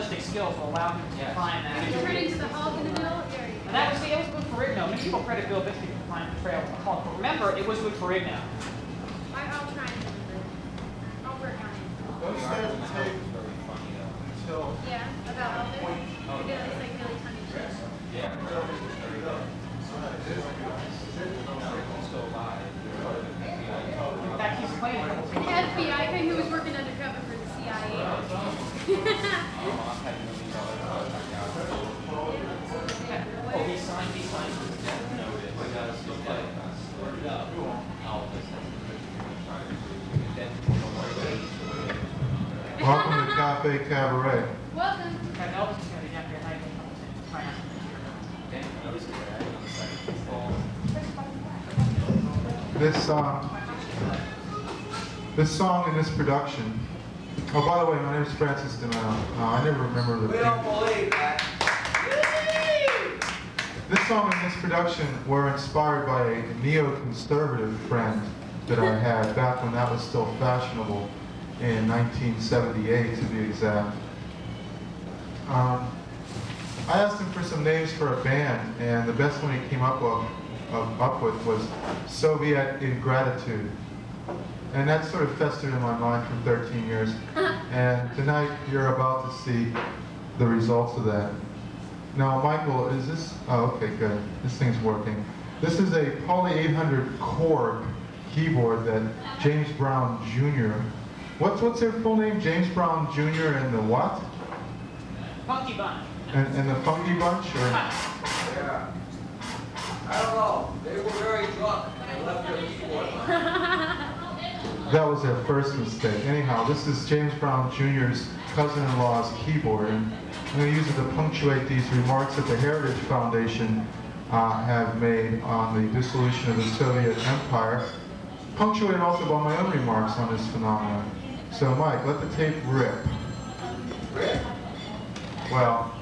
journalistic skills will allow him to find that. Turning to the hog in the middle. And that was, it was good for Rigno. Many people credit Bill Bixby for finding the trail of the hog, but remember, it was good for Rigno. I'll try and remember. I'll work on it. Don't you have to take until... Yeah, about Elvis. You're gonna at least like really tongue in cheek. Yeah. In fact, he's playing a couple The FBI guy who was working undercover for the CIA. Oh, he signed. Welcome to Cafe Cabaret. Welcome. In fact, Elvis is going to be down here tonight a couple times. Try This song and this production. Oh, by the way, my name is Francis DiMenno. I never remember the. We don't believe that. This song and this production were inspired by a neoconservative friend that I had back when that was still fashionable in 1978, to be exact. I asked him for some names for a band, and the best one he came up with was Soviet Ingratitude. And that sort of festered in my mind for 13 years. And tonight you're about to see the results of that. Now, Michael, is this, oh, okay, good. This thing's working. This is a Poly 800 Korg keyboard that James Brown Jr. What's their full name? James Brown Jr. and the what? Funky Bunch. And the Funky Bunch? Or? Yeah. I don't know. They were very drunk and left their keyboard on. That was their first mistake. Anyhow, this is James Brown Jr.'s cousin-in-law's keyboard, and I'm going to use it to punctuate these remarks that the Heritage Foundation have made on the dissolution of the Soviet Empire, punctuated also by my own remarks on this phenomenon. So, Mike, let the tape rip. Rip? Well,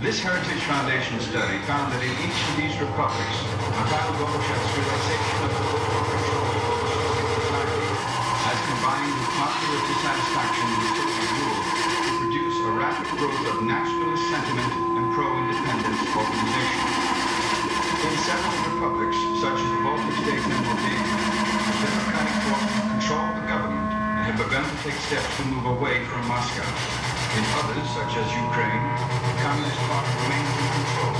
this Heritage Foundation study found that in each of these republics, Mikhail Gorbachev's realization of the political control over Soviet society has combined with popular dissatisfaction with Soviet rule to produce a rapid growth of nationalist sentiment and pro-independence organizations. In several republics, such as the Baltic states and Moldavia, the democratic forces control the government and have begun to take steps to move away from Moscow. In others, such as Ukraine, the Communist Party remains in control.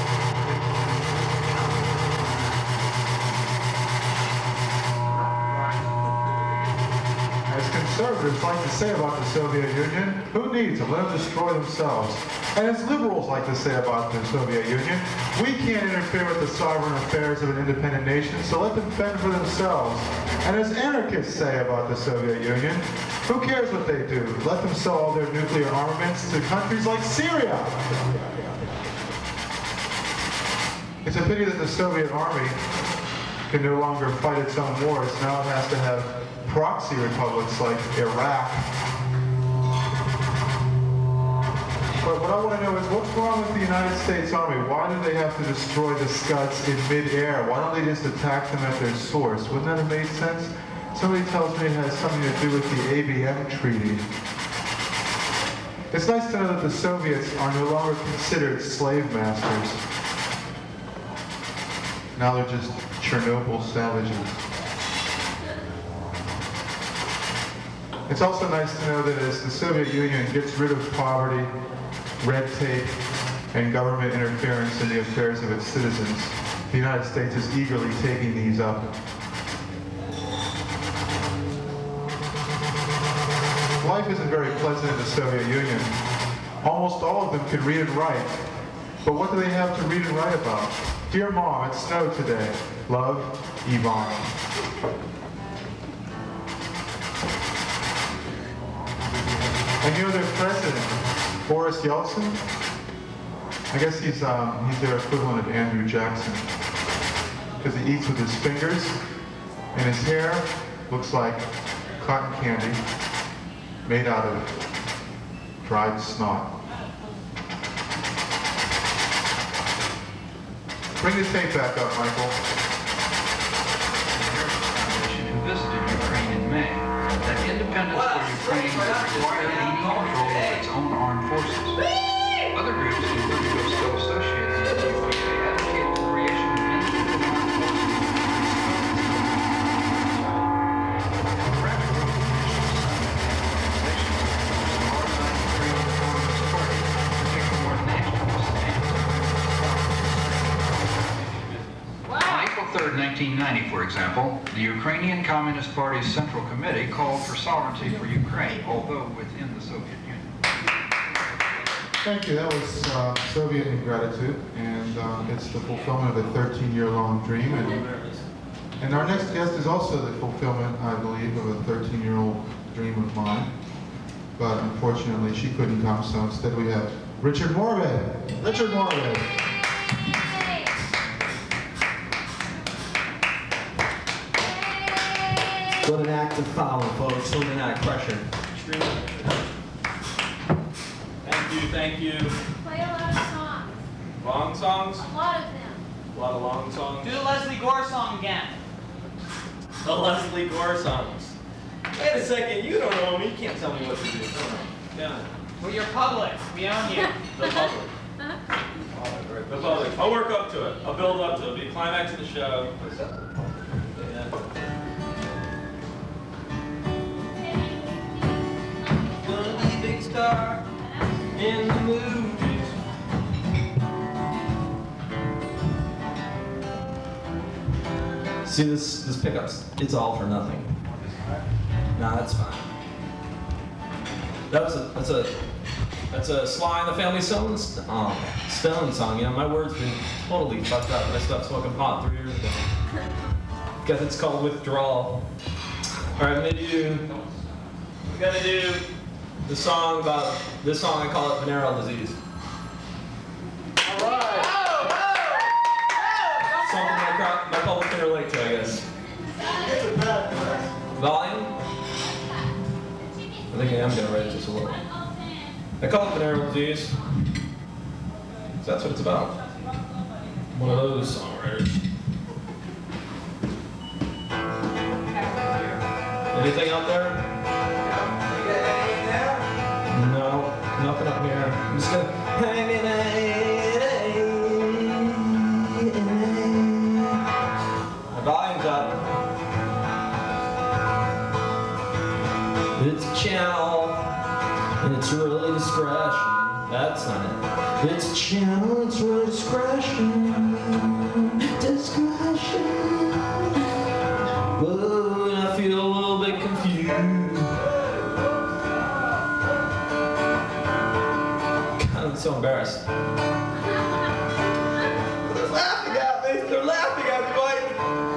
as conservatives like to say about the Soviet Union, who needs them? Let them destroy themselves. And as liberals like to say about the Soviet Union, we can't interfere with the sovereign affairs of an independent nation, so let them fend for themselves. And as anarchists say about the Soviet Union, who cares what they do? Let them sell all their nuclear armaments to countries like Syria. It's a pity that the Soviet army can no longer fight its own wars. Now it has to have proxy republics like Iraq. But what I want to know is what's wrong with the United States Army? Why do they have to destroy the Scuds in mid-air? Why don't they just attack them at their source? Wouldn't that have made sense? Somebody tells me it has something to do with the ABM treaty. It's nice to know that the Soviets are no longer considered slave masters. Now they're just Chernobyl savages. It's also nice to know that as the Soviet Union gets rid of poverty, red tape, and government interference in the affairs of its citizens, the United States is eagerly taking these up. Life isn't very pleasant in the Soviet Union. Almost all of them can read and write. But what do they have to read and write about? Dear Mom, it snowed today. Love, Yvonne. And you know their president, Boris Yeltsin? I guess he's their equivalent of Andrew Jackson. Because he eats with his fingers, and his hair looks like cotton candy made out of dried snot. Bring the tape back up, Michael. Who visited Ukraine in May, that independence for Ukraine would require any control of its own armed forces. Other groups, including those still associated with the U.K., advocate the creation of independent armed forces. Rapid growth On April 3rd, 1990, for example, the Ukrainian Communist Party's Central Committee called for sovereignty for Ukraine, although within the Soviet Union. Thank you. That was Soviet Ingratitude, and it's the fulfillment of a 13-year-long dream. And our next guest is also the fulfillment, I believe, of a 13-year-old dream of mine. But unfortunately, she couldn't come, so instead we have Richard Morbid. Richard Morbid. What an act of power, folks. What an act of pressure. Thank you. Play a lot of songs. Long songs? A lot of them. A lot of long songs. Do the Leslie Gore song again. The Leslie Gore songs. Wait a second, you don't know me. You can't tell me what to do. Yeah. We're your public. We own you. The public. The public. I'll work up to it. I'll build up to it. It'll be a climax of the show. Yeah. Gonna be a big star in the movies. See this pickups, it's all for nothing. Nah, that's fine. That's a Sly and the Family Stone song. You know, my words been totally fucked up. I stopped smoking pot 3 years ago. Guess it's called Withdrawal. All right, we gotta do the song about this song. I call it venereal disease. All right. Something my public can relate to, I guess. Volume? I think I am going to raise this a little. I call it venereal disease. So that's what it's about. One of those songwriters. Anything out there? You got any in there? No, nothing up here. I'm just going to hang in My volume's up. It's a channel, and it's really discretion. That's not it. It's a channel, it's really discretion. Discretion. Whoa, and I feel a little bit confused. God, I'm so embarrassed. They're laughing at me. They're laughing at me, Mike.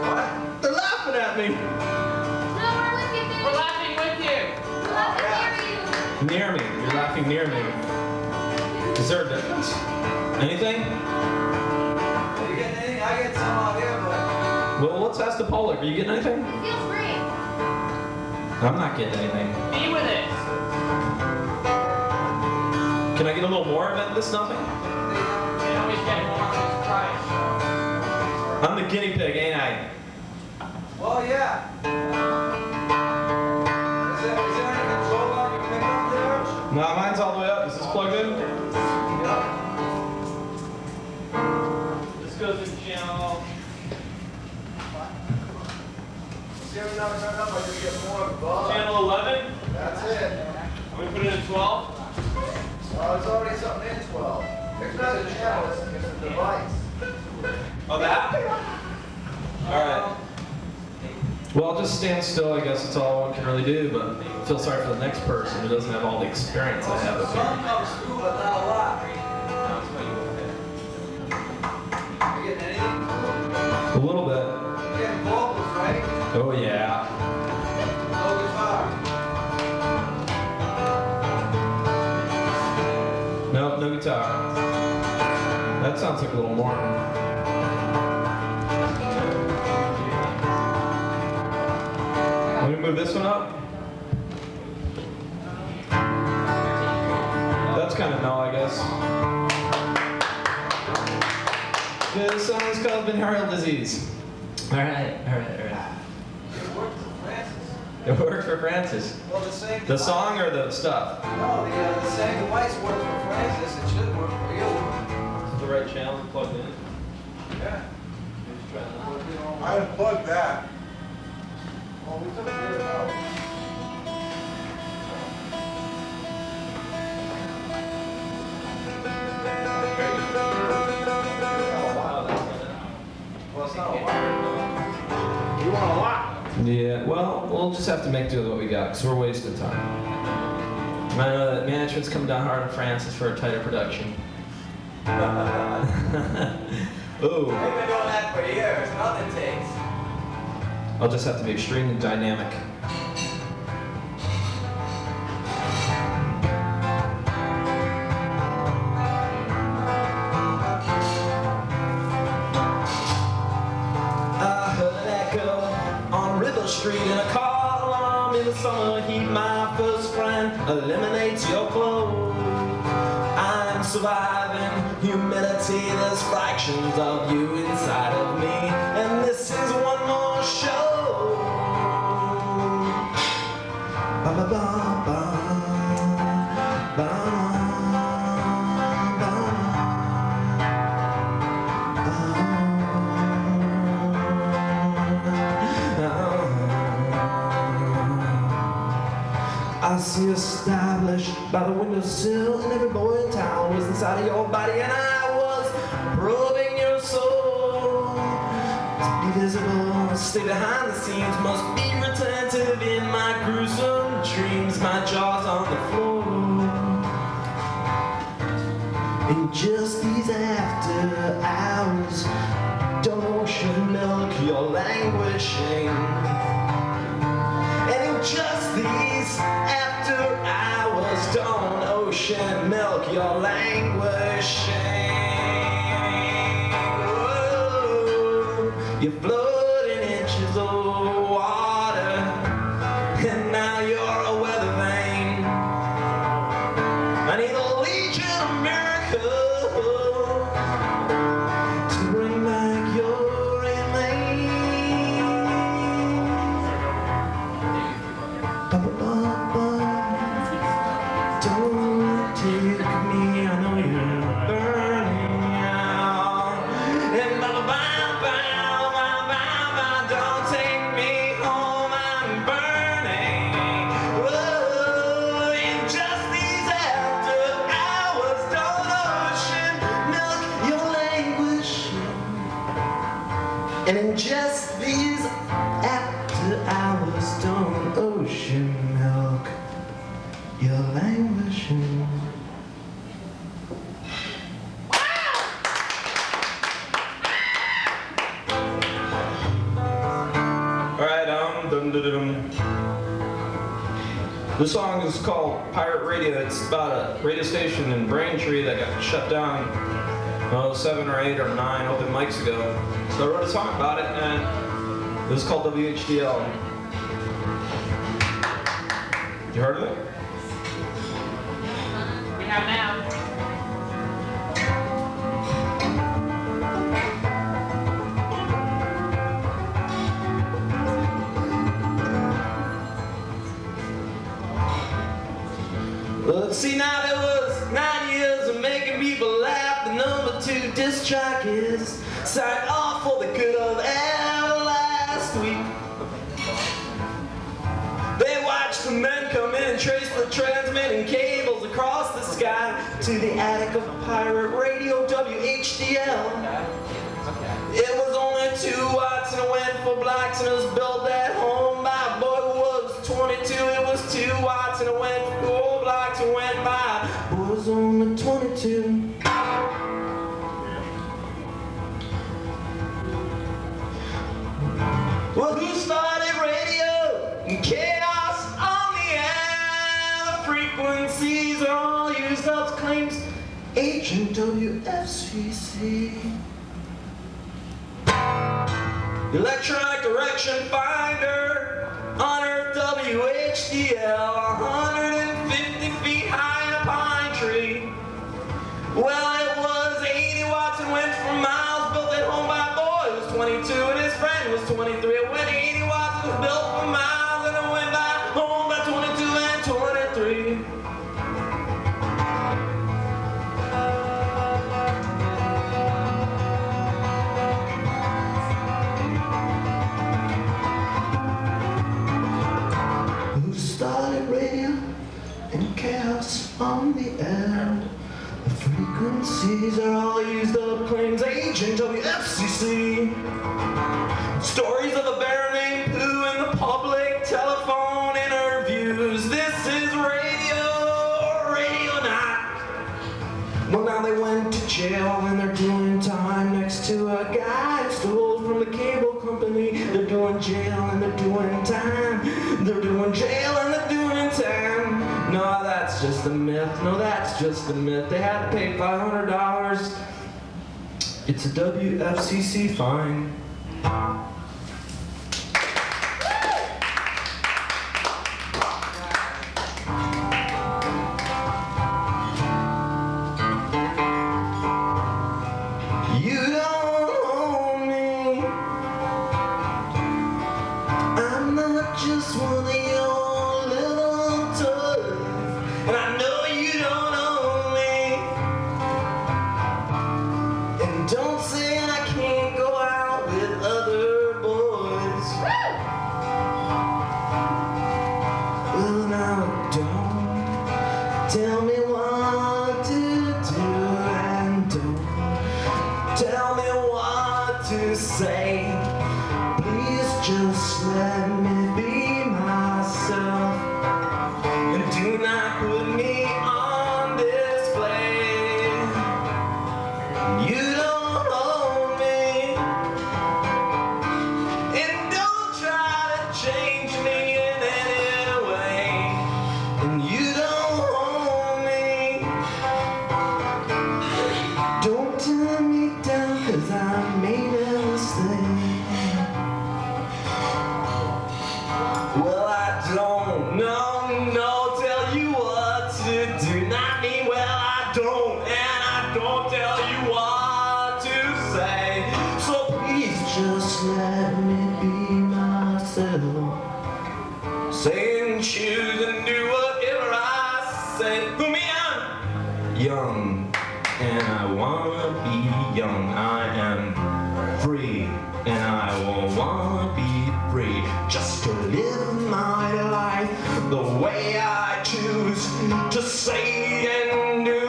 What? They're laughing at me. No, we're with you, baby. We're laughing with you. We're laughing near you. Near me. You're laughing near me. Is there a difference? Anything? You getting anything? I get some out here, but... Well, let's ask the public. Are you getting anything? Feel free. I'm not getting anything. Be with it. Can I get a little more of it? This nothing? You can always get more. Just try it. I'm the guinea pig, ain't I? Well, yeah. Is there any control on your pickup there? No, mine's all the way up. Is this plugged in? Yeah. This goes in channel. See, every time I turn up, I just get more buzz. Channel 11. That's it. I'm gonna put it in 12. Oh, there's already something in 12. It's not a channel, it's a device. Oh, that? All right. Well, I'll just stand still. I guess that's all one can really do. But I feel sorry for the next person who doesn't have all the experience I have up Some here. comes through, but not a lot. You getting anything? A little bit. You getting vocals, right? Oh yeah. No guitar. Nope, no guitar. That sounds like a little more. Let me move this one up. That's kind of no, I guess. This song's called Venereal Disease. Alright. It worked for Francis. It worked for Francis. Well, the same. The song or the stuff? No, the same device worked for Francis. It should work for you. Is the right channel plugged in? Yeah. I unplugged that. Well, we took it out. Well, it's not a wire. You want a lot? Yeah, well, we'll just have to make do with what we got, because we're wasting time. And I know that management's come down hard on Francis for a tighter production. Ooh, They've been doing that for years. Nothing takes. I'll just have to be extremely dynamic. I heard an echo on River Street in a column in the summer heat. My first friend eliminates your clothes. I'm surviving humidity. There's fractions of you inside of me, and this is one more show. Ba ba ba ba ba. I see you established by the windowsill, and every boy in town was inside of your body, and I was probing your soul. To be visible, stay behind the scenes, must be retentive in my gruesome dreams. My jaw's on the floor. In just these after hours, don't ocean milk, you're languishing. And in just these after hours, don't ocean milk, you're languishing. Whoa, you float in inches of water, and now you're a weather vane. I need a legion of miracles to bring back your remains. Ba-ba-ba-ba. Don't take me, I know you're burning out. And ba-ba-ba-ba-ba-ba, don't take me home, I'm burning. Whoa, in just these after hours, don't ocean milk, you're languishing. And in just these after hours, don't ocean milk, you're languishing. Alright, dum-dum-dum-dum. This song is called Pirate Radio. It's about a radio station in Braintree that got shut down 7 or 8 or 9 open mics ago. So I wrote a song about it, and it was called WHDL. You heard of it? We have now. Let's see, now there was 9 years of making people laugh. The number 2 disc track is signed off for the good of air last week. They watched the men come in and trace the transmitting cables across the sky to the attic of pirate radio WHDL. It was only 2 watts and it went for blacks, and it was built at home by a boy who was 22. It was 2 watts and it went for blacks and went by. Boy was only 22. Well, who started used up claims agent WFCC. Electronic direction finder, unearthed WHDL, 150 feet high in a pine tree. Well, it was 80 watts and went for miles, built at home by a boy who was 22 and his friend was 23. It went 80 watts, it was built for miles, and it went by home by 22 and 23. Who started radio and chaos on the air? The frequencies are all used up, claims agent WFCC. Stories of a bear named Pooh in the public telephone interviews. This is radio night. Well, now they went to jail and they're doing time next to a guy who stole from the cable company. They're doing jail and they're doing time. They're doing jail and they're doing time. No, that's just a myth. No, that's just a myth. They had to pay $500. It's a WFCC fine. You don't own me. I'm not just one of your little toys. And I know you don't own me. And don't say I can't go out with other boys. Well, now don't tell me what to do, and don't tell me what to say. Please just let me be myself, and do not put me on display. You don't own me, and don't try to change me in any way. And you don't own me. Don't turn me down, 'cause I made a mistake. Well, I don't tell you what to do. Not me, well, I don't, and I don't tell you what to say. So please just let me be myself. Say and choose and do whatever I say. Who me, I'm young, and I wanna be young. I am free, and I will wanna be free. Just to live my life the way I choose, to say and do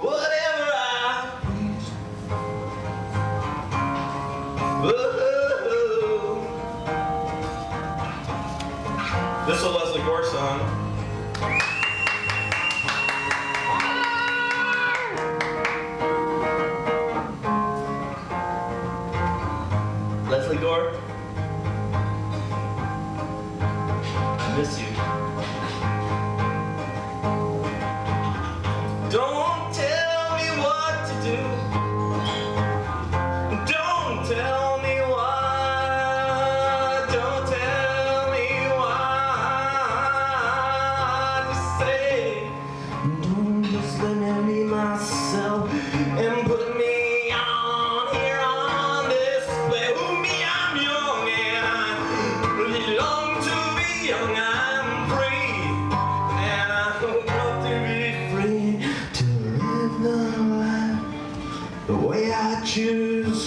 whatever I please. Whoa. This is a Leslie Gore song. Leslie Gore, I miss you. Don't tell me what to do. Don't tell me what. Don't tell me what to say. Don't just let me be myself and put me on here on display. Who me, I'm young and I long to be young. I'm free and I want to be free, to live the life the way I choose.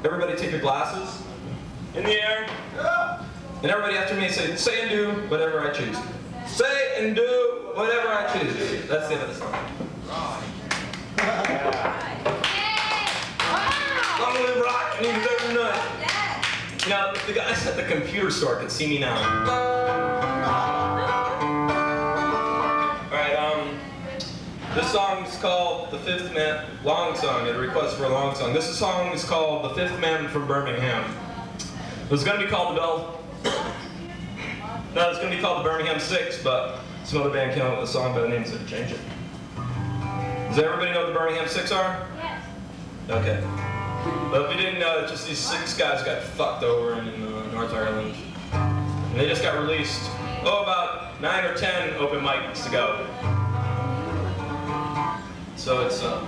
Everybody take your glasses in the air. And everybody after me say and do whatever I choose. Say and do whatever I choose. That's the end of the song. Long live rock and you deserve a nut. You know, the guys at the computer store can see me now. Alright, this song is called The Fifth Man, long song, a request for a long song. This song is called The Fifth Man from Birmingham. It was going to be called the Birmingham Six, but Some other band came out with a song by the name of Change It. Does everybody know what the Birmingham Six are? Yes. Okay. But if you didn't know, just these 6 guys got fucked over in North Ireland. And they just got released, about 9 or 10 open mics to go. So it's a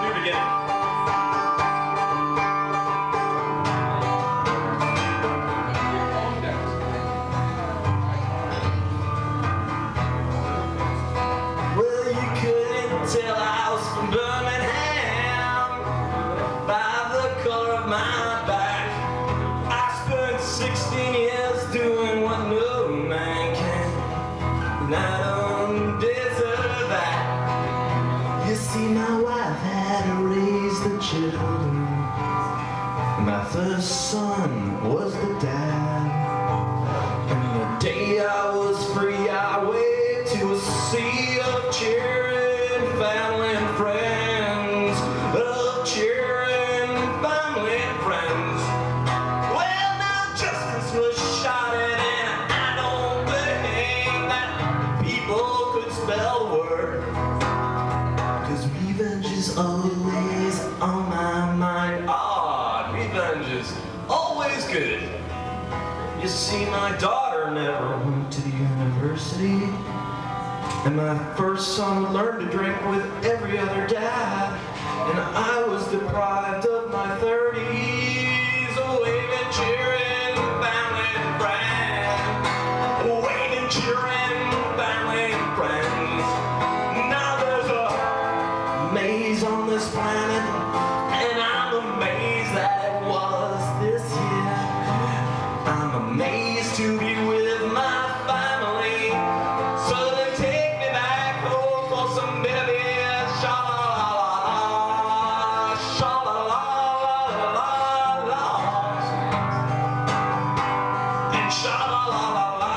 new beginning. Well, you couldn't tell I was from Birmingham by the color of my back. I spent 16 years doing what no man can, and I don't deserve that. You see, my wife had to raise the children. My first son was the dad, and the day I was free, I waved to a sea of cheering family and friends, of cheering family and friends. Well, now justice was shouted, and I don't think that people could spell the word, 'cause revenge is always on my mind. Revenge is always good. You see, my daughter never went to the university, and my first son learned to drink with every other dad, and I was deprived of my 30s, waving, cheering, family and friends, waving, cheering, family and friends. Now there's a maze on this planet, and I'm amazed that it was this year. I'm amazed to be with my family, so they take me back home for some baby. Sha-la-la-la-la, sha-la-la-la-la-la, and sha-la-la-la-la,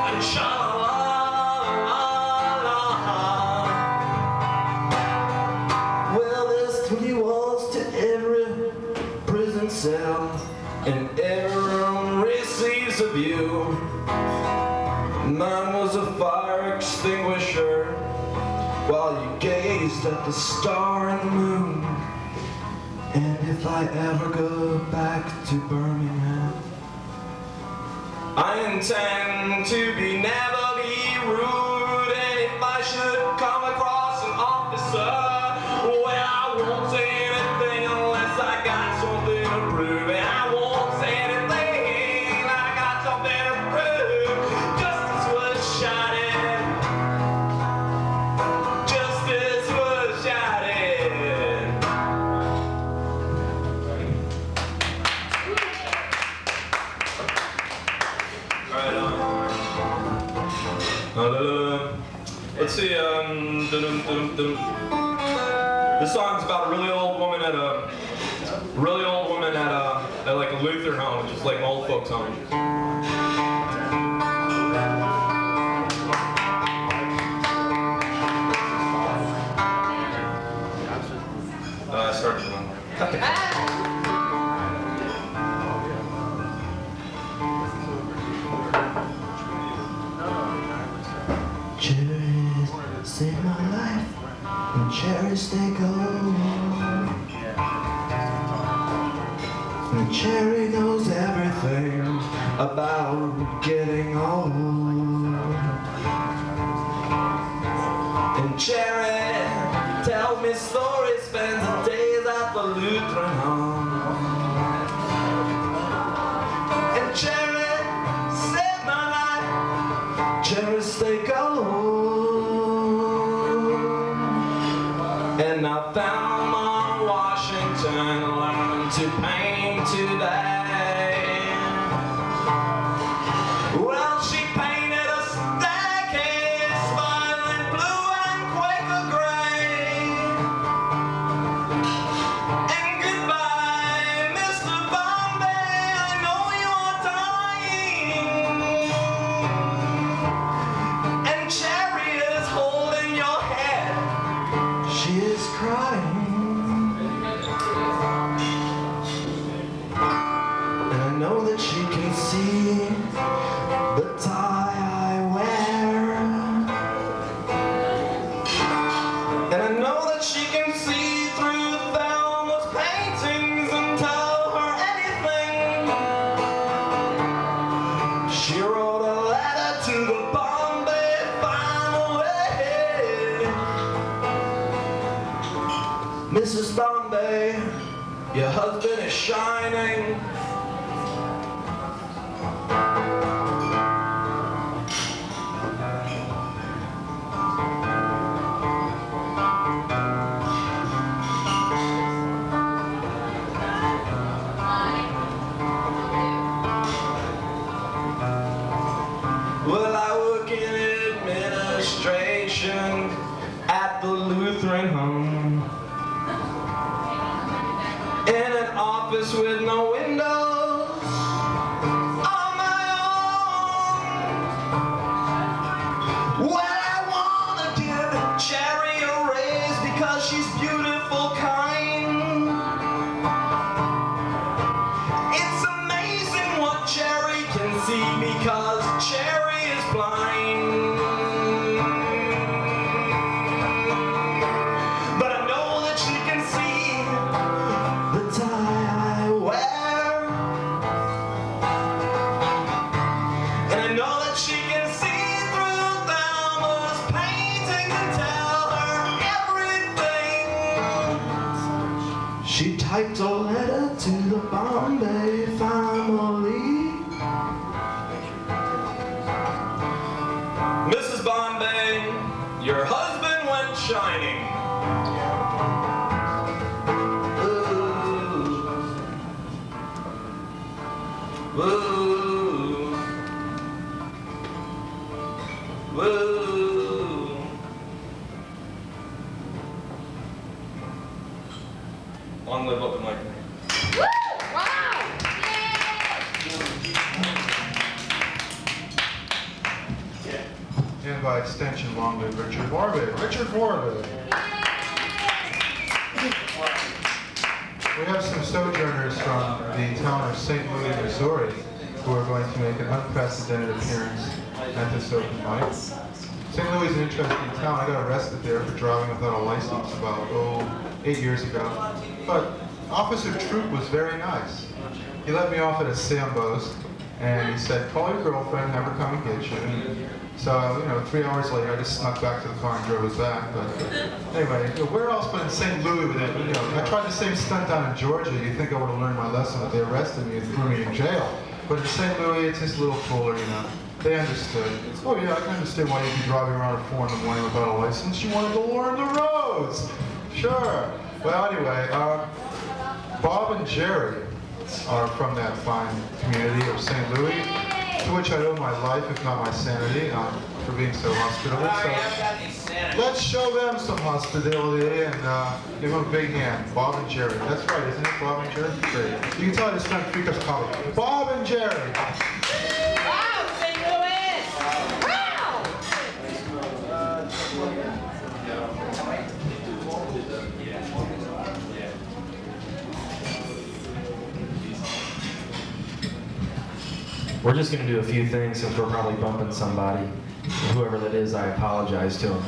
and sha-la-la-la-la. Well, there's 3 walls to every prison cell, and every room receives a view. Mine was a fire extinguisher while you gazed at the star and the moon. And if I ever go back to Birmingham, I intend to never be rude. And if I should come across an officer, well, I won't say anything unless I got something to prove. And I won't say anything, I got something to prove. Justice was shouted. Justice was shouted. Alright, let's see, this song's about a really old woman at like a Lutheran home, which is like an old folks home. I started one. Okay. Cherries save my life, and cherries they go. And Cherry knows everything about getting old. And Cherry tells me stories, spends the days at the Lutheran home. And Cherry saved my life, Cherry stay gold. And I found my Washington, learned to paint today. Well, she painted a staircase, smiling blue and Quaker gray. And goodbye, Mr. Bombay, I know you're dying. And Cherry is holding your head, she is crying. Mrs. Bombay, your husband is shining. Well, I work in administration at the Lutheran home, in an office with no windows on my own. Well, I wanna give Cherry a raise because she's beautiful, kind. It's amazing what Cherry can see because Cherry is blind. But I know that she can see the tie I wear. And I know that she can see through Thelma's painting and tell her everything. She typed a letter to the Bombay family. Mrs. Bombay, your husband went shining. Woo. Woo. Woo. Long live open mic. Wow! And by extension, long live Richard Morbid. Richard Morbid. We have some sojourners from the town of St. Louis, Missouri, who are going to make an unprecedented appearance at this open mic. St. Louis is an interesting town. I got arrested there for driving without a license about, 8 years ago. But Officer Troop was very nice. He let me off at a Sambo's, and he said, call your girlfriend, have her come and get you. And so, 3 hours later, I just snuck back to the car and drove us back. But anyway, where else but in St. Louis with it? I tried the same stunt down in Georgia. You'd think I would have learned my lesson, but they arrested me and threw me in jail. But in St. Louis, it's just a little cooler, They understood. Oh yeah, I can understand why you'd be driving around at 4 in the morning without a license. You wanted to learn the roads. Sure. Well, anyway, Bob and Jerry are from that fine community of St. Louis, to which I owe my life, if not my sanity, for being so hospitable. So let's show them some hospitality and give them a big hand. Bob and Jerry. That's right, isn't it, Bob and Jerry? Great. You can tell I just spent 3 cups of coffee. Bob and Jerry. Wow, St. Louis! Wow! We're just going to do a few things since we're probably bumping somebody. Whoever that is, I apologize to him.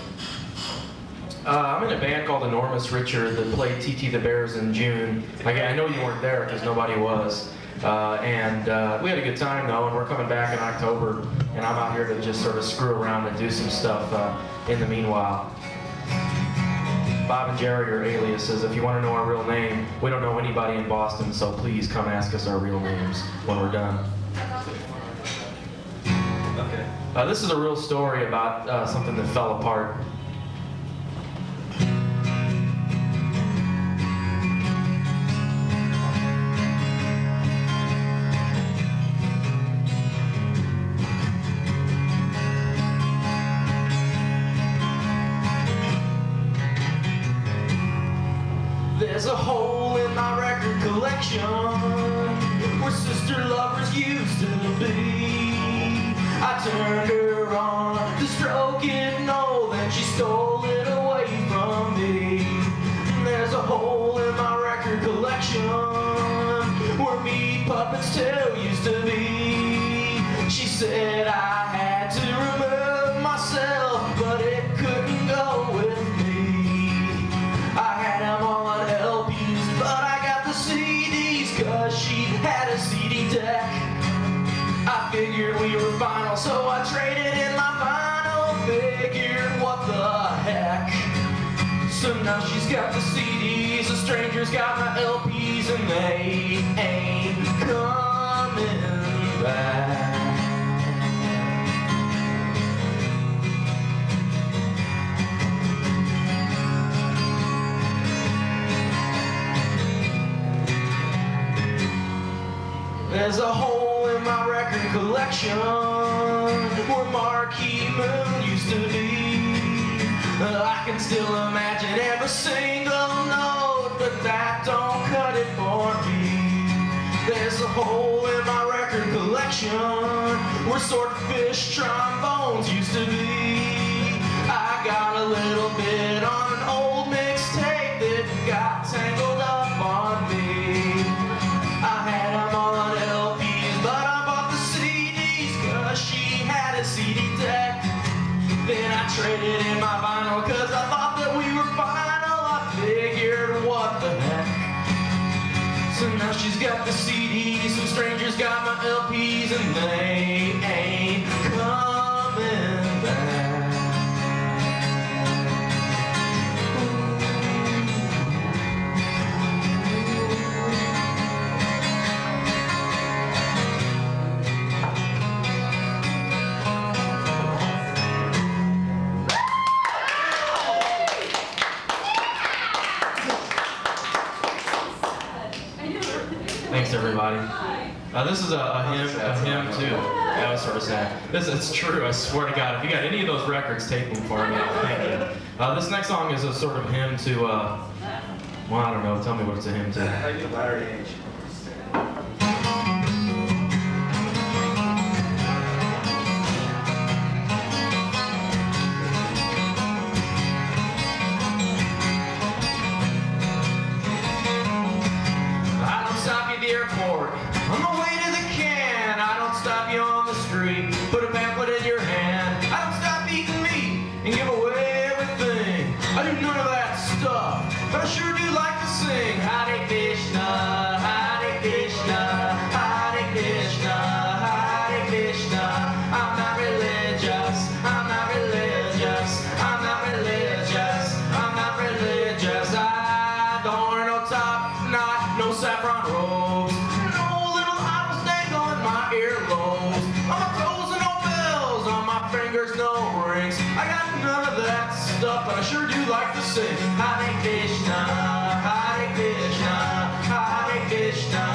I'm in a band called Enormous Richard that played TT the Bears in June. I know you weren't there because nobody was. And we had a good time though, and we're coming back in October, and I'm out here to just sort of screw around and do some stuff in the meanwhile. Bob and Jerry are aliases. If you want to know our real name, we don't know anybody in Boston, so please come ask us our real names when we're done. Okay. This is a real story about something that fell apart. There's a hole in my record collection where sister lovers used to be. I turned her on to stroke it, no, then she stole it away from me. There's a hole in my record collection where meat puppets too used to be. She said I had to remove myself, but it couldn't go with me. I had them on LPs, but I got the CDs, cause she had a CD deck. I figured we were final, so I traded in my vinyl. Figured, what the heck? So now she's got the CDs, a strangers got my LPs and they ain't coming back. There's a hole in my record collection where Marquee Moon used to be. I can still imagine every single note, but that don't cut it for me. There's a hole in my record collection where Swordfish trombones used to be. I got a little bit on an old mixtape that got tangled up on me. I had them on LPs, but I bought the CDs cause she had a CD deck. Then I traded in my vinyl cause I thought that we were final. I figured, what the heck. So now she's got the CDs, some strangers got my LPs, and they ain't coming back. Thanks, everybody. This is a hymn too. That was sort of sad. It's true. I swear to God, if you got any of those records, tape them for me. Thank you. This next song is a sort of hymn to. Well, I don't know. Tell me what it's a hymn to. Latter-day Age. Airport. On the way to the can, I don't stop you on the street. Put a pamphlet in your hand. I don't stop eating meat and give away everything. I do none of that stuff, but I sure do like to sing. Hare Krishna, Hare Krishna, Hare Krishna, Hare Krishna. I'm not religious, I'm not religious, I'm not religious, I'm not religious. I don't wear no top knot, no saffron robe. No rings. I got none of that stuff, but I sure do like to sing. Hare Krishna, Hare Krishna, Hare Krishna,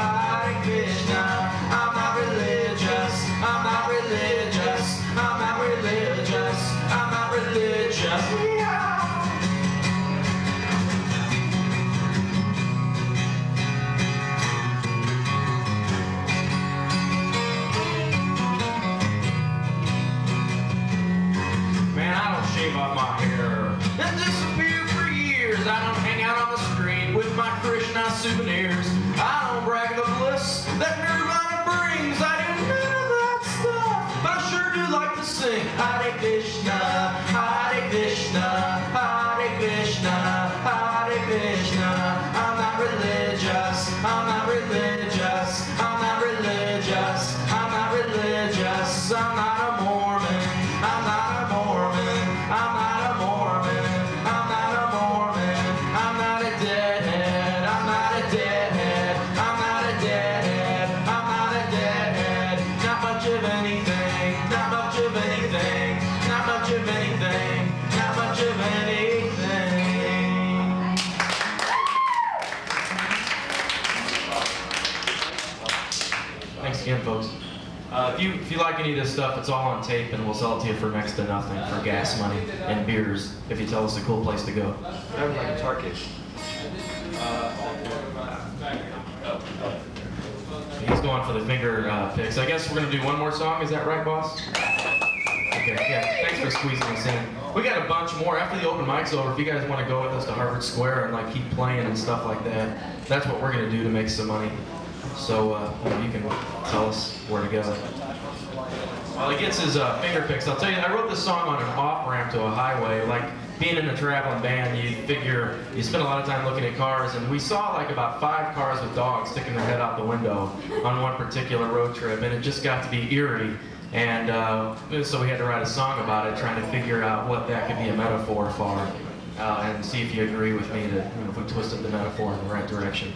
Hare Krishna. I'm not religious, I'm not religious, I'm not religious, I'm not religious. Yeah. Shave off my hair and disappear for years. I don't hang out on the street with my Krishna souvenirs. I don't brag the bliss that nirvana brings. I do none of that stuff, but I sure do like to sing. Hare Krishna, Hare Krishna, Hare Krishna, Hare Krishna. I'm not religious, I'm not religious, I'm not religious, I'm not religious. I'm not a Mormon, I'm not a Mormon. I'm not a Mormon, I'm not a Mormon, I'm not a deadhead, I'm not a deadhead, I'm not a deadhead, I'm not a deadhead. Not much of anything, not much of anything, not much of anything, not much of anything. Thanks again, folks. If you like any of this stuff, it's all on tape, and we'll sell it to you for next to nothing, for gas money and beers, if you tell us a cool place to go. I would like a target. He's going for the finger picks. I guess we're going to do one more song. Is that right, boss? Okay, yeah. Thanks for squeezing us in. We got a bunch more. After the open mic's over, if you guys want to go with us to Harvard Square and like keep playing and stuff like that, that's what we're going to do to make some money. So you can tell us where to go. While he gets his finger picks, I'll tell you, I wrote this song on an off-ramp to a highway. Like, being in a traveling band, you figure you spend a lot of time looking at cars, and we saw like about 5 cars with dogs sticking their head out the window on one particular road trip, and it just got to be eerie. And so we had to write a song about it, trying to figure out what that could be a metaphor for. and see if you agree with me that if we twisted the metaphor in the right direction.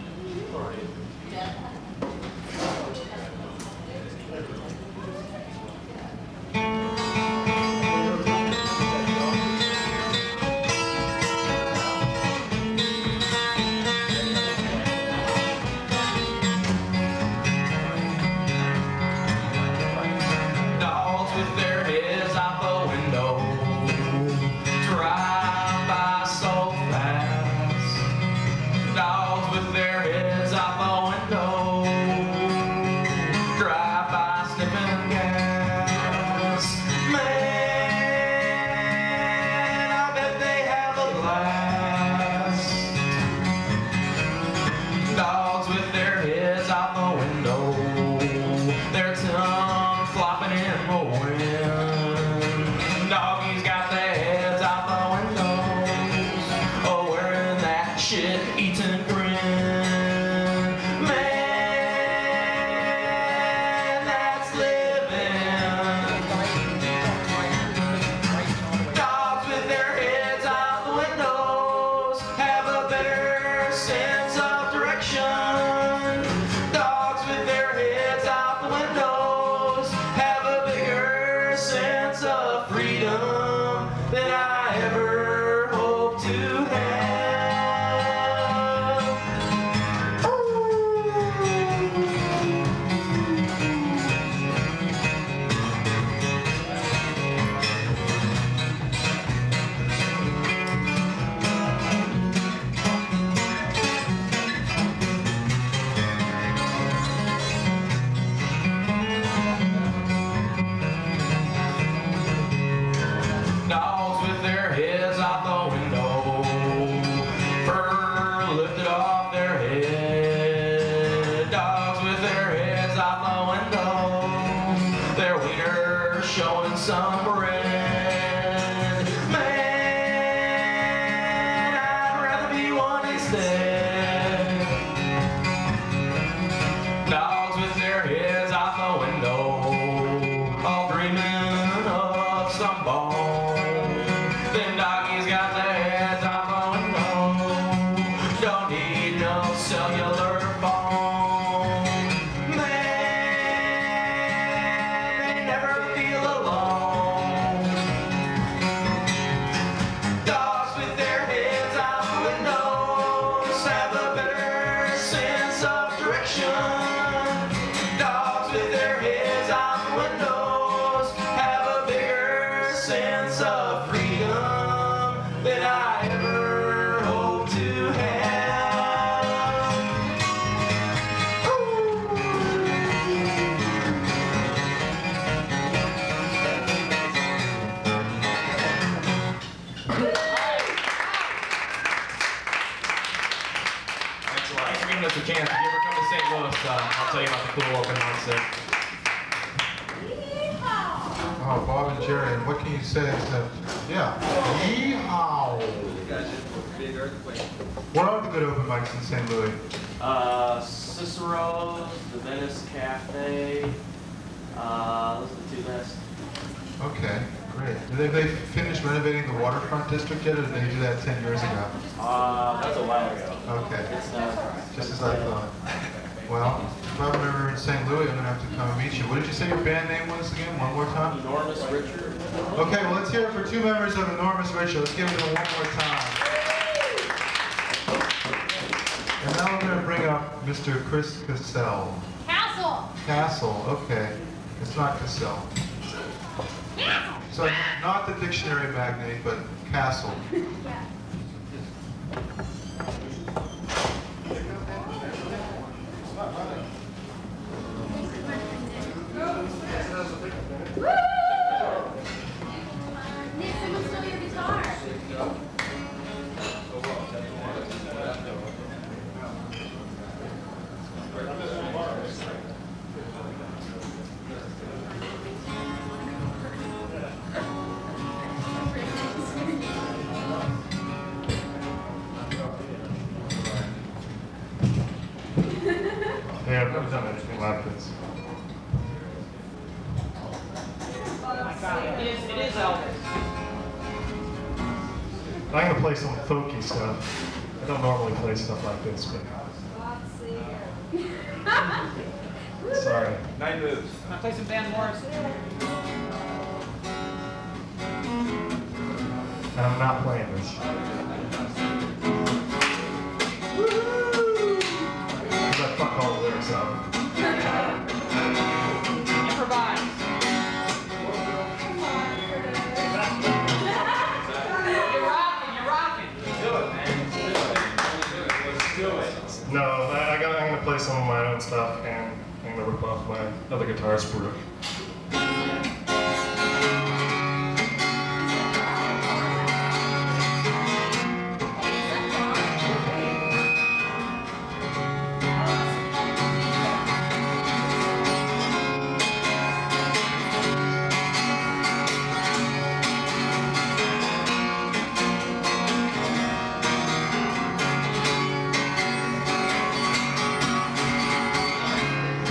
I'll tell you about the cool open mics there. Oh, Bob and Jerry, and what can you say except, yeah, yeehaw. Big earthquake. What are the good open mics in St. Louis? Cicero's, the Venice Cafe, those are the two best. Okay, great. Did they finish renovating the waterfront district yet, or did they do that 10 years ago? That's a while ago. Okay, It's just as I thought. Well, if I'm ever in St. Louis, I'm going to have to come and meet you. What did you say your band name was again? One more time? Enormous Richard. Okay, well, let's hear it for two members of Enormous Rachel. Let's give it to them one more time. And now I'm going to bring up Mr. Chris Cassel. Cassel. Cassel, okay. It's not Cassel. So, not the dictionary magnate, but Cassel. Yeah. Nick, someone stole your guitar. Yeah, I've never done anything like this. Oh my God, it is Elvis. I'm gonna play some folky stuff. I don't normally play stuff like this, but sorry. Night moves. Can I play some Van Morris? And I'm not playing this. Because I fuck all the lyrics up. Improvise. You're rocking. Do it, man. Let's do it. No, I'm gonna play some of my own stuff, and I'm gonna rip off my other guitarist, Brooke.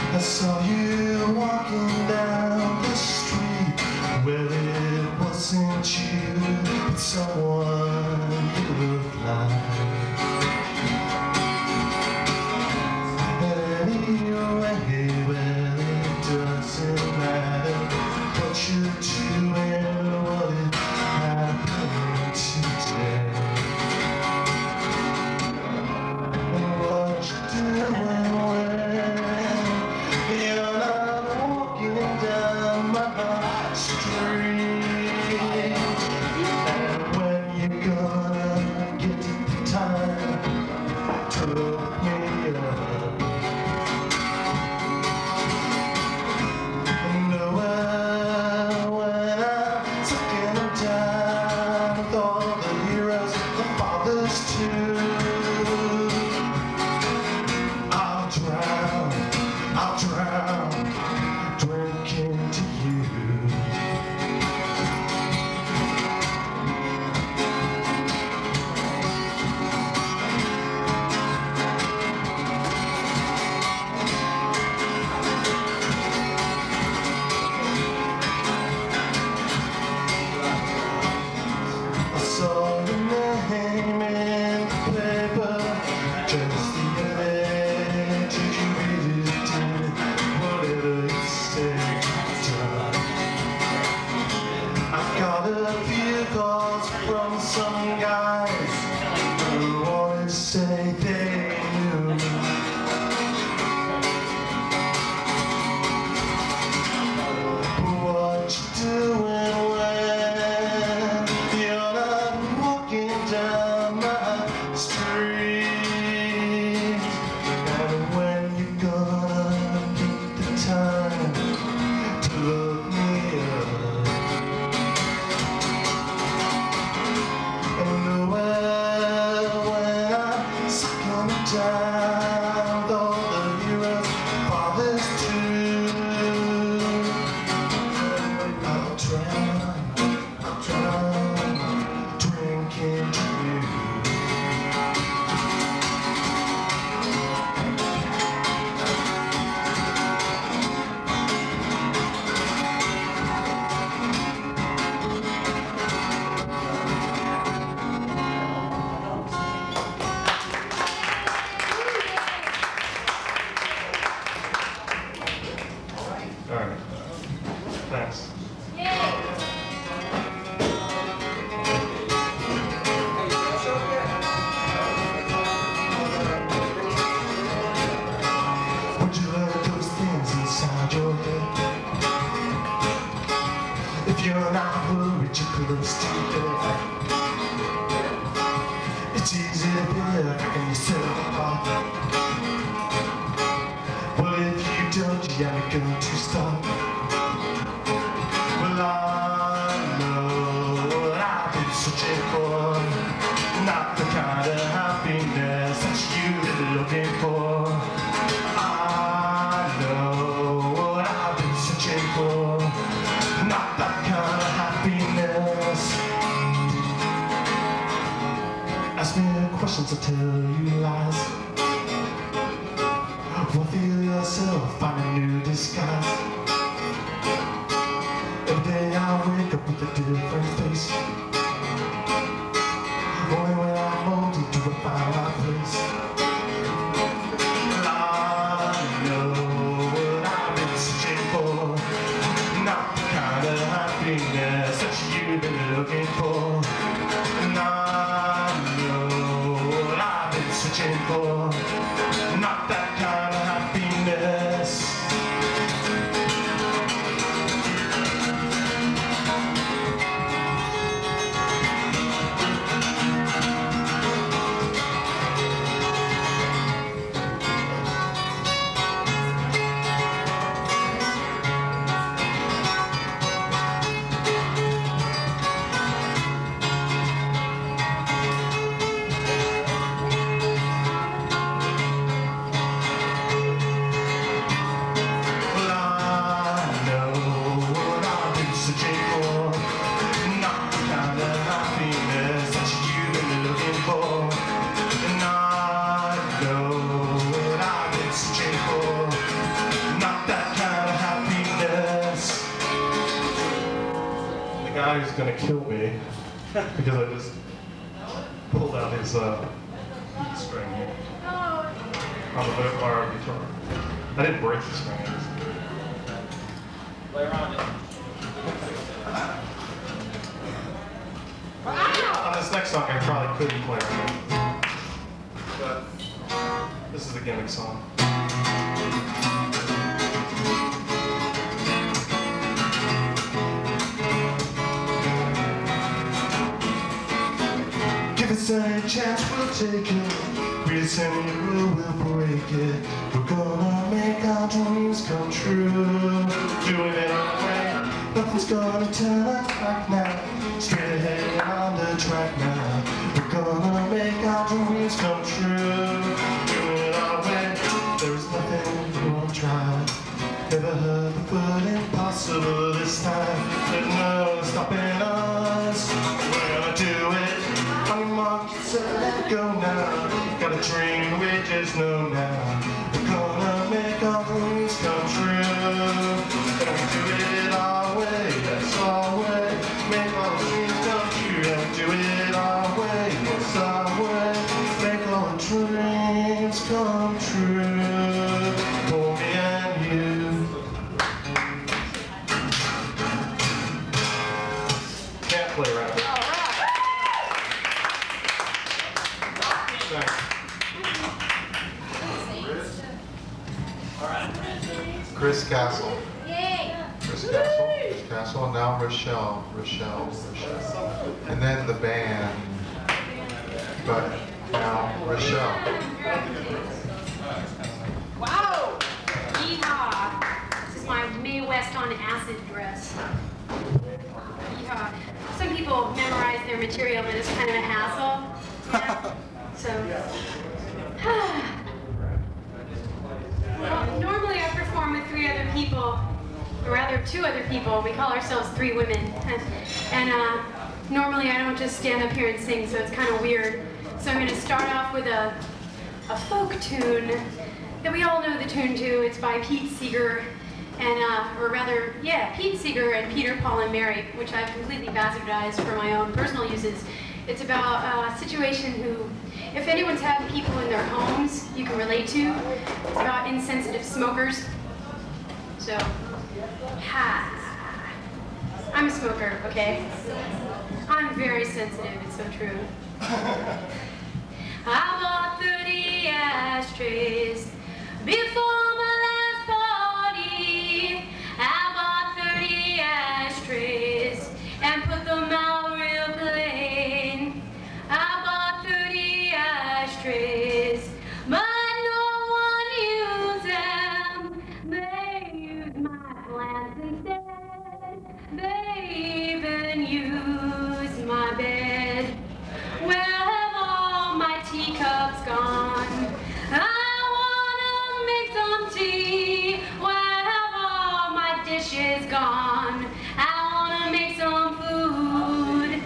I saw you walking down the street. Well, it wasn't you, but someone you looked like. Anyway, well, it doesn't matter what you're doing, what it happened today. What you doing when you're not walking down my street? And when you're gonna get the time to look me up? And when I'm sucking down with all the heroes and fathers too, I'll drown, drinking to you. I saw your name in the paper just the other day. Did you read it? Whatever you said, I got a few calls from some guys who wanted to say they knew me. What you doing when you're not walking down my street? And when you're gonna get the time to look me up? And when I'm sucking down with all the heroes, fathers too, I'll drown, drinking to you. All right. Thanks. Would you let those things inside your head? If you're not worried, you're close to death. It's easy to be kicking yourself apart. Well, if you don't, you ain't going to stop. Well, I know what I've been searching for, not the kind of happiness that you're looking for. I know what I've been searching for, not that kind of happiness. Ask me questions, I'll tell you lies. Feel yourself, find a new disguise. Every day I wake up with a different face. thought he was gonna kill me because I just pulled out his string on the guitar. I didn't break the string. I just... Play around it. On this next song, I probably couldn't play around, but this is a gimmick song. Give us a chance, we'll take it. We'll send it, we'll break it. We're gonna make our dreams come true. Doing it our way, nothing's gonna turn us back now. Straight ahead on the track now. We're gonna make our dreams come true. Doing it our way, there's nothing we won't try. Never heard the word impossible this time. There's no stopping us. We're gonna do it. On your mark, so let go now. Got a dream, we just know now. We're gonna make our dreams come true. Gonna do it our way, yes, our way. Make our dreams come true. Gonna do it our way, yes, our way. Make our dreams come true. For me and you. Can't play around. Chris Cassel. Yay! Chris Cassel, and now Rachelle. And then the band. But now Rachelle. Wow! Yeehaw! This is my Mae West on acid dress. Yeehaw. Some people memorize their material, but it's kind of a hassle. Yeah. So. Well, normally I perform with 3 other people, or rather 2 other people. We call ourselves 3 women. And normally I don't just stand up here and sing, so it's kind of weird. So I'm going to start off with a folk tune that we all know the tune to. It's by Pete Seeger, and Pete Seeger and Peter, Paul, and Mary, which I've completely bastardized for my own personal uses. It's about a situation who, if anyone's had people in their homes you can relate to, it's about insensitive smokers. So, I'm a smoker, okay? I'm very sensitive, it's so true. I bought 30 ashtrays before my last party. I bought 30 ashtrays and put them out real plain. I bought 30 ashtrays, but no one used them. They used my plants instead. They even used my bed. Where have all my teacups gone? I wanna make some tea. Where have all my dishes gone? I wanna make some food.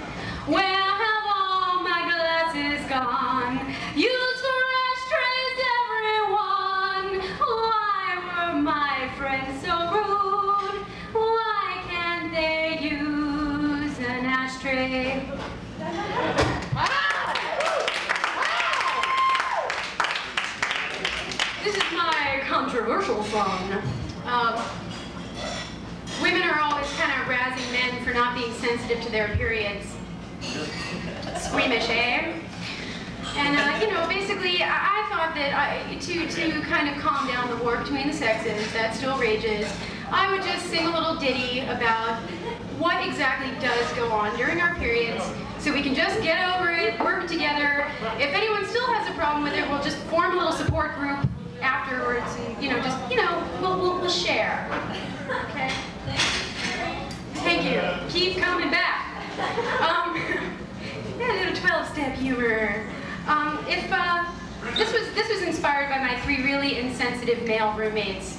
Where have all my glasses gone? Used for ashtrays, everyone. Why were my friends so rude? Why can't they use an ashtray? This is my controversial song. Women are always kind of razzing men for not being sensitive to their periods. Squeamish, eh? And basically, I thought that to kind of calm down the war between the sexes that still rages, I would just sing a little ditty about what exactly does go on during our periods, so we can just get over it, work together. If anyone still has a problem with it, we'll just form a little support group afterwards, and we'll share. Okay. Thank you. Keep coming back. A little 12-step humor. This was inspired by my 3 really insensitive male roommates.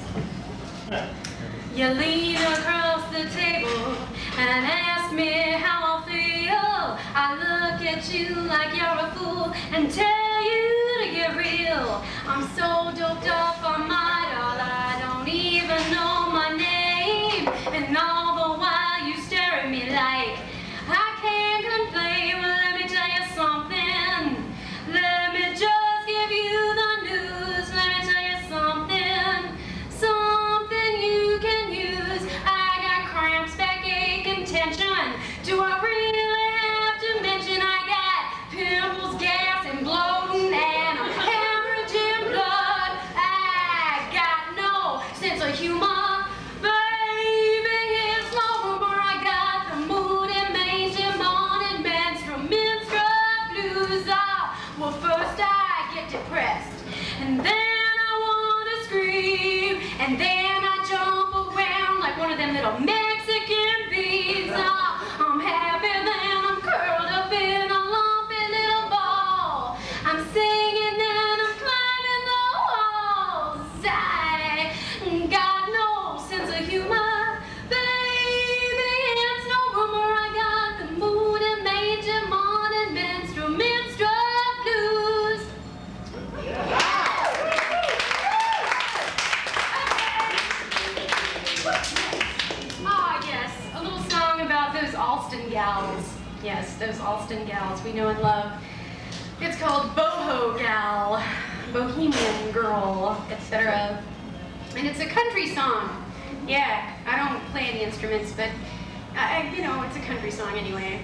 You lean across the table and ask me how I feel. I look at you like you're a fool and tell you to get real. I'm so doped up on my doll, I don't even know my name. And all the while you stare at me like and then I wanna scream, and then I jump around like one of them little Mexican beans. I'm happy then I'm curled up in a lumpy little ball. I'm singing then I'm climbing the walls. I got no sense of humor, baby, it's no rumor. I got the mood and major morning minstrel blues. Ah, yes, a little song about those Alston gals. Yes, those Alston gals we know and love. It's called Boho Gal, Bohemian Girl, etc. And it's a country song. Yeah, I don't play any instruments, but you know, it's a country song anyway.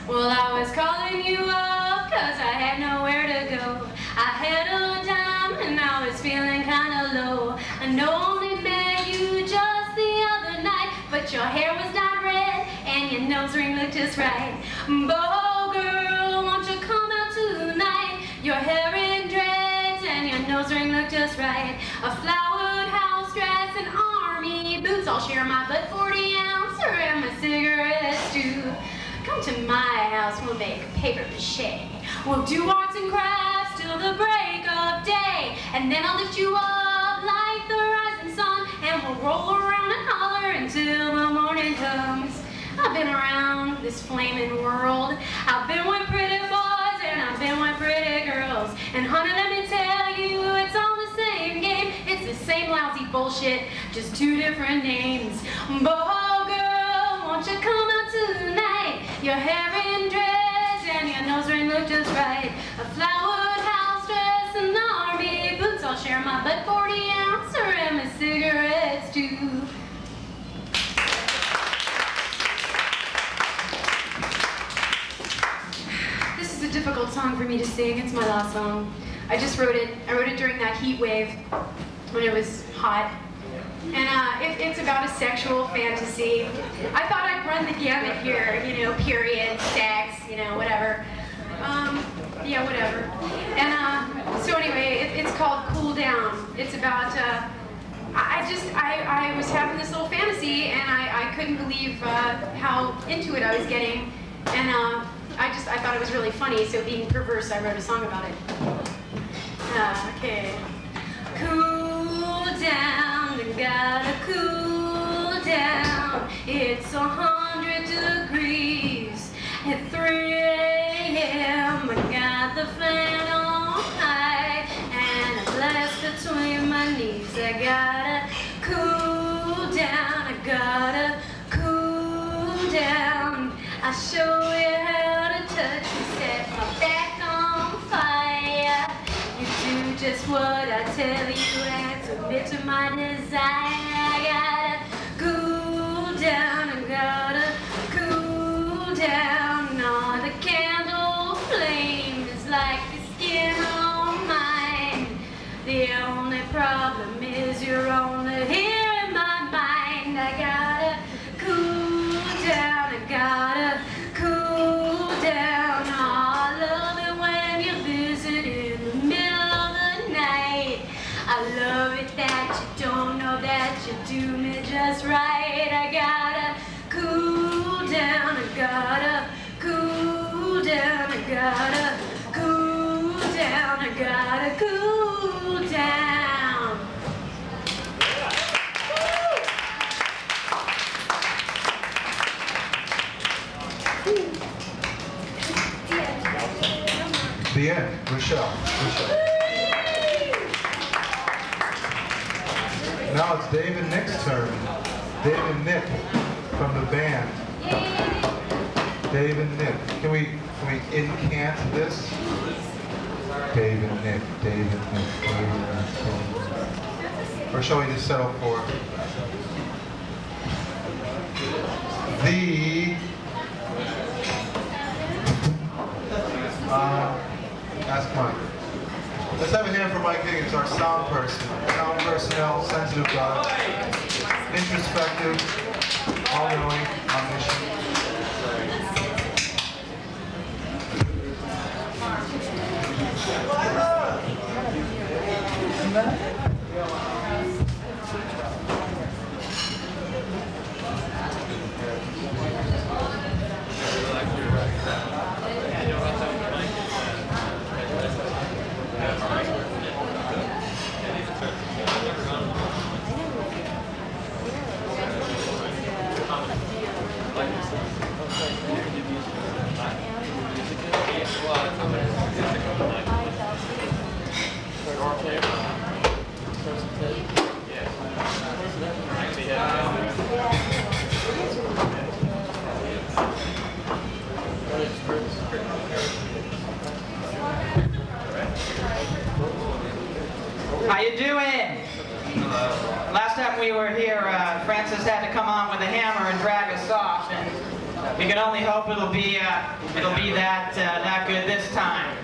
Well, I was calling you up 'cause I had nowhere to go. I had a dime and I was feeling kinda low. I know I only met you just the other night, but your hair was not red and your nose ring looked just right. Boho girl, won't you come out tonight? Your hair in dreads and your nose ring look just right. A flowered house dress and army boots. I'll share my butt 40 ounce and my cigarettes too. Come to my house, we'll make paper mache. We'll do arts and crafts till the break of day. And then I'll lift you up like the rising sun. And we'll roll around and holler until the morning comes. I've been around this flaming world. I've been with pretty boys and I've been with pretty girls. And honey, let me tell you, it's all the same game. It's the same lousy bullshit, just two different names. Boho girl, won't you come out tonight? Your hair in dreads and your nose ring look just right. A flowered house dress and army boots. I'll share my butt 40 ounce and my cigarettes too. This is a difficult song for me to sing. It's my last song. I just wrote it. I wrote it during that heat wave when it was hot. And it's about a sexual fantasy. I thought I'd run the gamut here, you know, period, sex, you know, whatever. Yeah, whatever. And so anyway, it's called Cool Down. It's about, I was having this little fantasy and I couldn't believe how into it I was getting. And I thought it was really funny, so being perverse, I wrote a song about it. Okay. Cool down, gotta cool down. It's 100 degrees at 3 a.m. I got the fan on high and a glass between my knees. I gotta cool down, I gotta cool down. I'll show you how to touch and set my back on fire. You do just what I tell you and submit to my desire. I gotta cool down, I gotta cool down. All the candle flame is like the skin on mine. The only problem is you're only here in my mind. I gotta cool down, I gotta cool down. Oh, I love it when you visit in the middle of the night. I love it that you don't know that you do me just right. I gotta cool down, I gotta cool down, I gotta cool down, I gotta cool down. The end. Rachelle. Now it's Dave and Nick's turn. Dave and Nick from the band. Dave and Nick. Can we incant this? Dave and Nick, Dave and Nick, Dave and Nick, Dave and Nick. Or shall we just settle for the ask Mike. Let's have a hand for Mike Higgins, our sound person. Sound personnel, sensitive guy, introspective, all-knowing, omniscient. How you doing? Last time we were here, Francis had to come on with a hammer and drag us off, and we can only hope it'll be that good this time.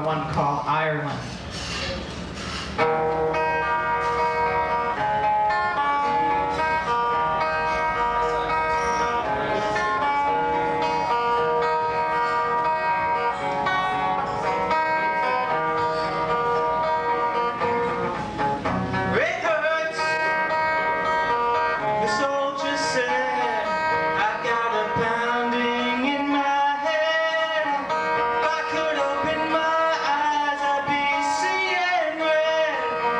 One called Ireland. If I could open my eyes, I'd be seeing red.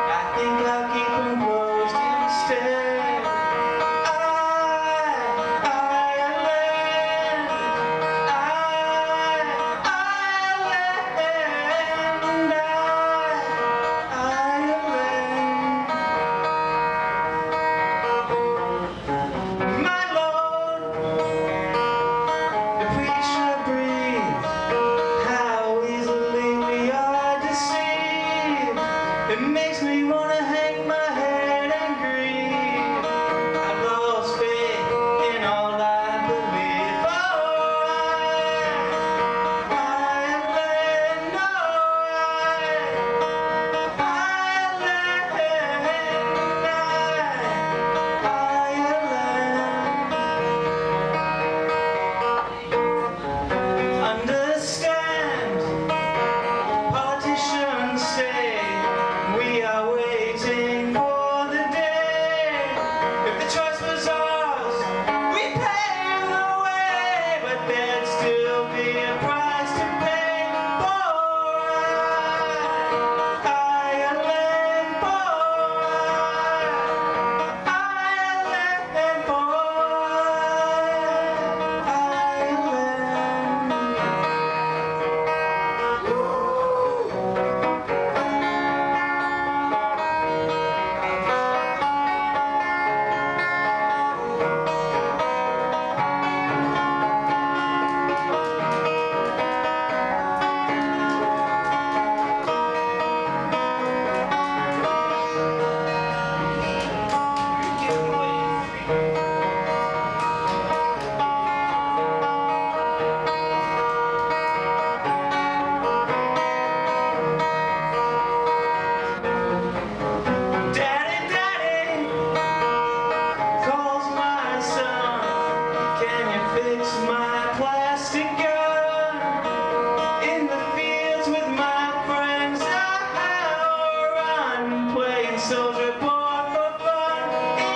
soldier born for fun.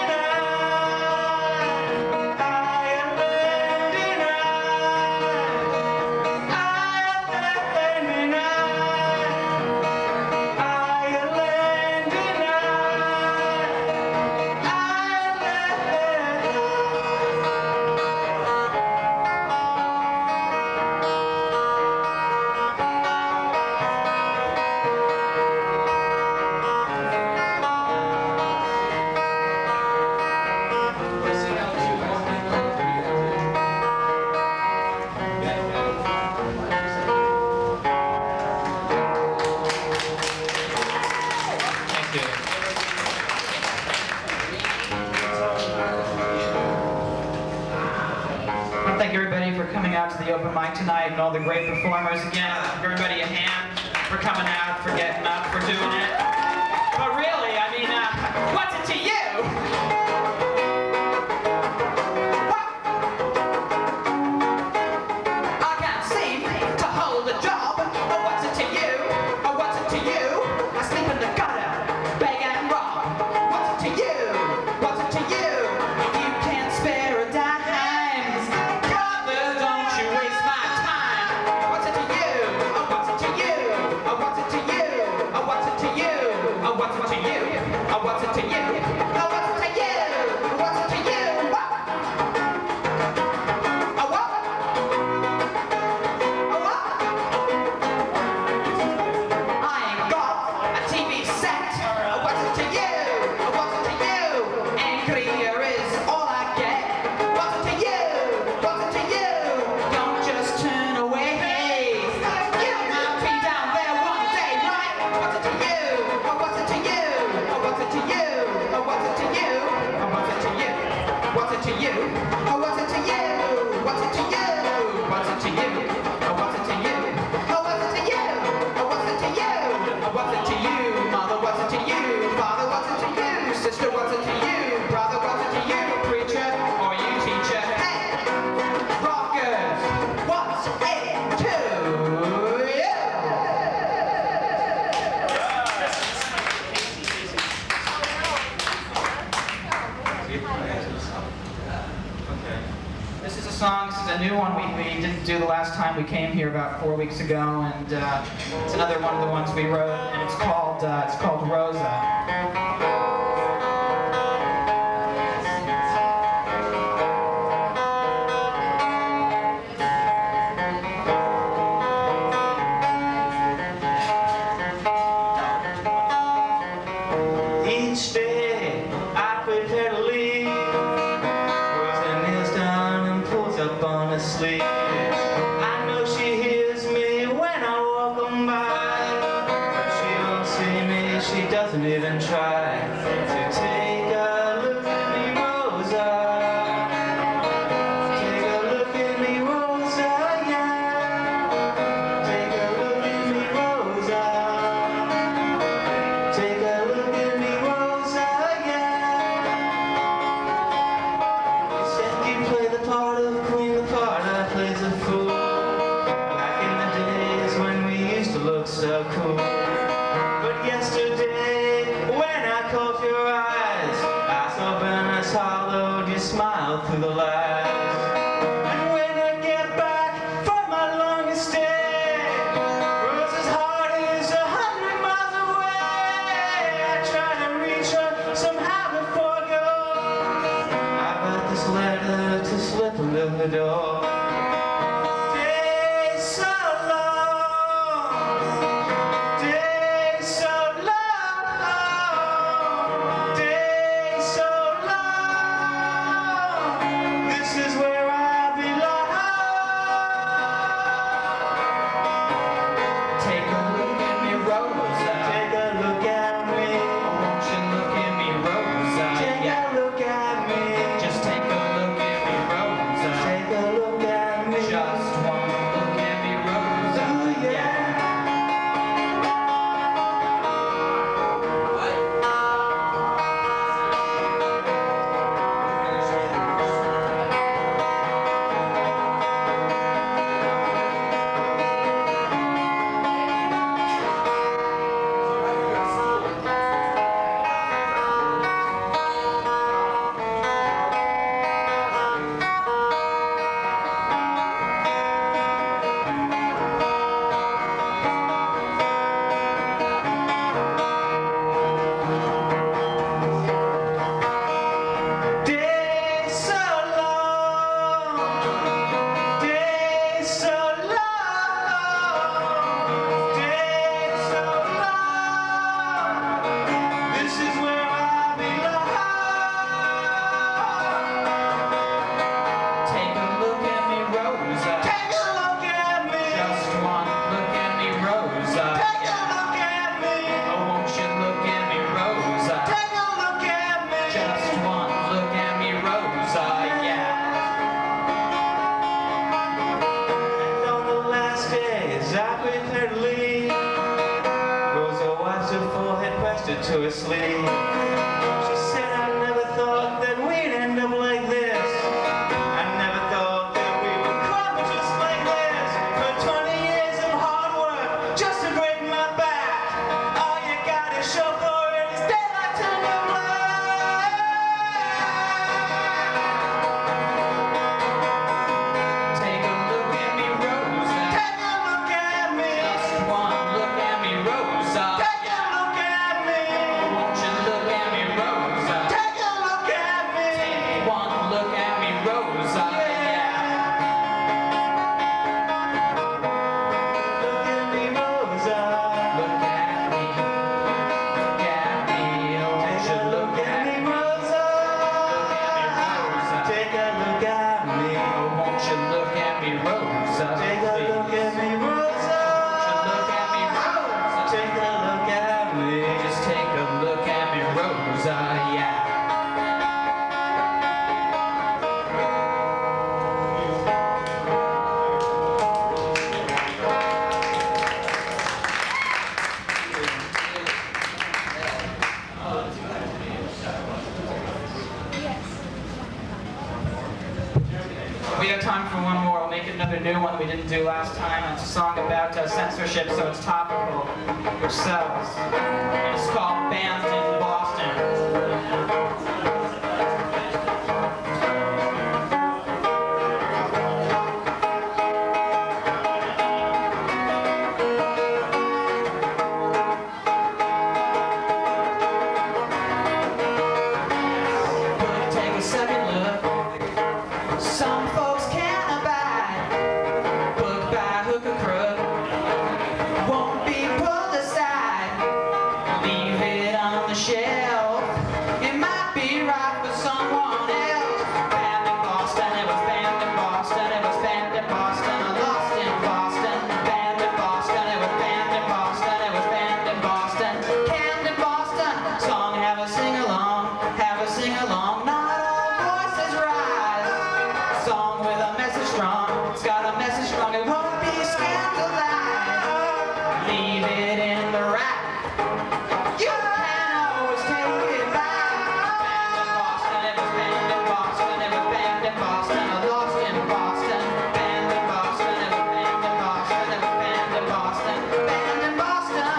And Ireland, and Ireland, and Ireland, and Thank you. I want to thank everybody for coming out to the open mic tonight and all the great performers. Again, give everybody a hand for coming out, for getting up, for doing it. But really, I mean, what's it to you? What? I can't seem to hold a job. Oh, what's it to you? Oh, what's it to you? I sleep in the gutter, beg and rob. What's it to you? What's it to you? If you can't spare a dime, brother, don't you waste my time. What's it to you? Oh, what's it to you? Oh, what's it to you? Oh, what's it to you? Oh, what's it to you? Oh, what's it to you? Oh, what's it to you? Oh, what's it to you? What? Oh, what? Oh, what? I ain't got a TV set. Oh, what's it to you? Oh, what's it to you? Angry here is all I get. What's it to you? What's it to you? Don't just turn away. You might be down there one day, right? What's it to you? Oh, what's it to you? Oh, what's it to you? Oh, what's it to you? Oh, what's it to you? What's it to you? Oh, what's it to you? What's it to you? What's it to you? Oh, what's it to you? Oh, what's it to you? Oh, what's it to you? Oh, what's it to you? Mother, what's it to you? Father, what's it to you? Sister, what's it to you? Brother, what's it to you? Preacher or you teacher? Hey, rockers, what's it to you? This is a song, this is a new one we didn't do the last time we came here about 4 weeks ago, and it's another one of the ones we wrote, and it's called Rosa. each day I prepare to leave. Rosa kneels down and pulls up on her sleeve. I know she hears me when I walk on by, but she won't see me, she doesn't even try to take a look at me, Rosa. Take a look at me, Rosa, yeah. Take a look at me, Rosa. Take a look at me, Rosa, yeah. You said you play the part of queen, the part I play the fool. Back in the days when we used to look so cool. But yesterday, when I caught your eyes, pressed her forehead, pressed her to her sleeve. She said, I never thought that we'd end up like this. I never thought that we would crumble just like this. For 20 years of hard work, just to break my back. All you gotta show for it is daylight turn to black. Take a look at me, Rosa. Take a look at me. Just one look at me, Rosa. Take a look at me. Won't you look at me, Rosa? Take a look at me. Take one look at me, Rosa. Yeah. Look at me, Rosa. Look at me. Look at me. Won't you look at me, Rosa? Take a look at me. Won't you look at me, Rosa? Take a look at me, Rosa. Look at me, Rosa. Take a look at me. Just take a look at me, Rosa. Yeah. We have time for one more. We'll make another new one we didn't do last time. It's a song about censorship, so it's topical, which sells. It's called Banned in Boston. Take a second look. Some folks can't abide. Book by hook or crook. Won't be pulled aside. Leave it on the shelf. It might be right for someone else. Banned in Boston, it was banned in Boston, it was banned in Boston, I lost in Boston. Banned in Boston, it was banned in Boston, it was banned in Boston. Canned in Boston, song have a sing-along, have a sing-along. Not all voices rise. Song with a message strong, it's got a message strong, it won't be scandalized. Leave it in the rack. You can always take it back. Banned in Boston, it was banned in Boston, it was banned in Boston, I lost in Boston. Banned in Boston, it was banned in Boston, it was banned in Boston. Banned in Boston,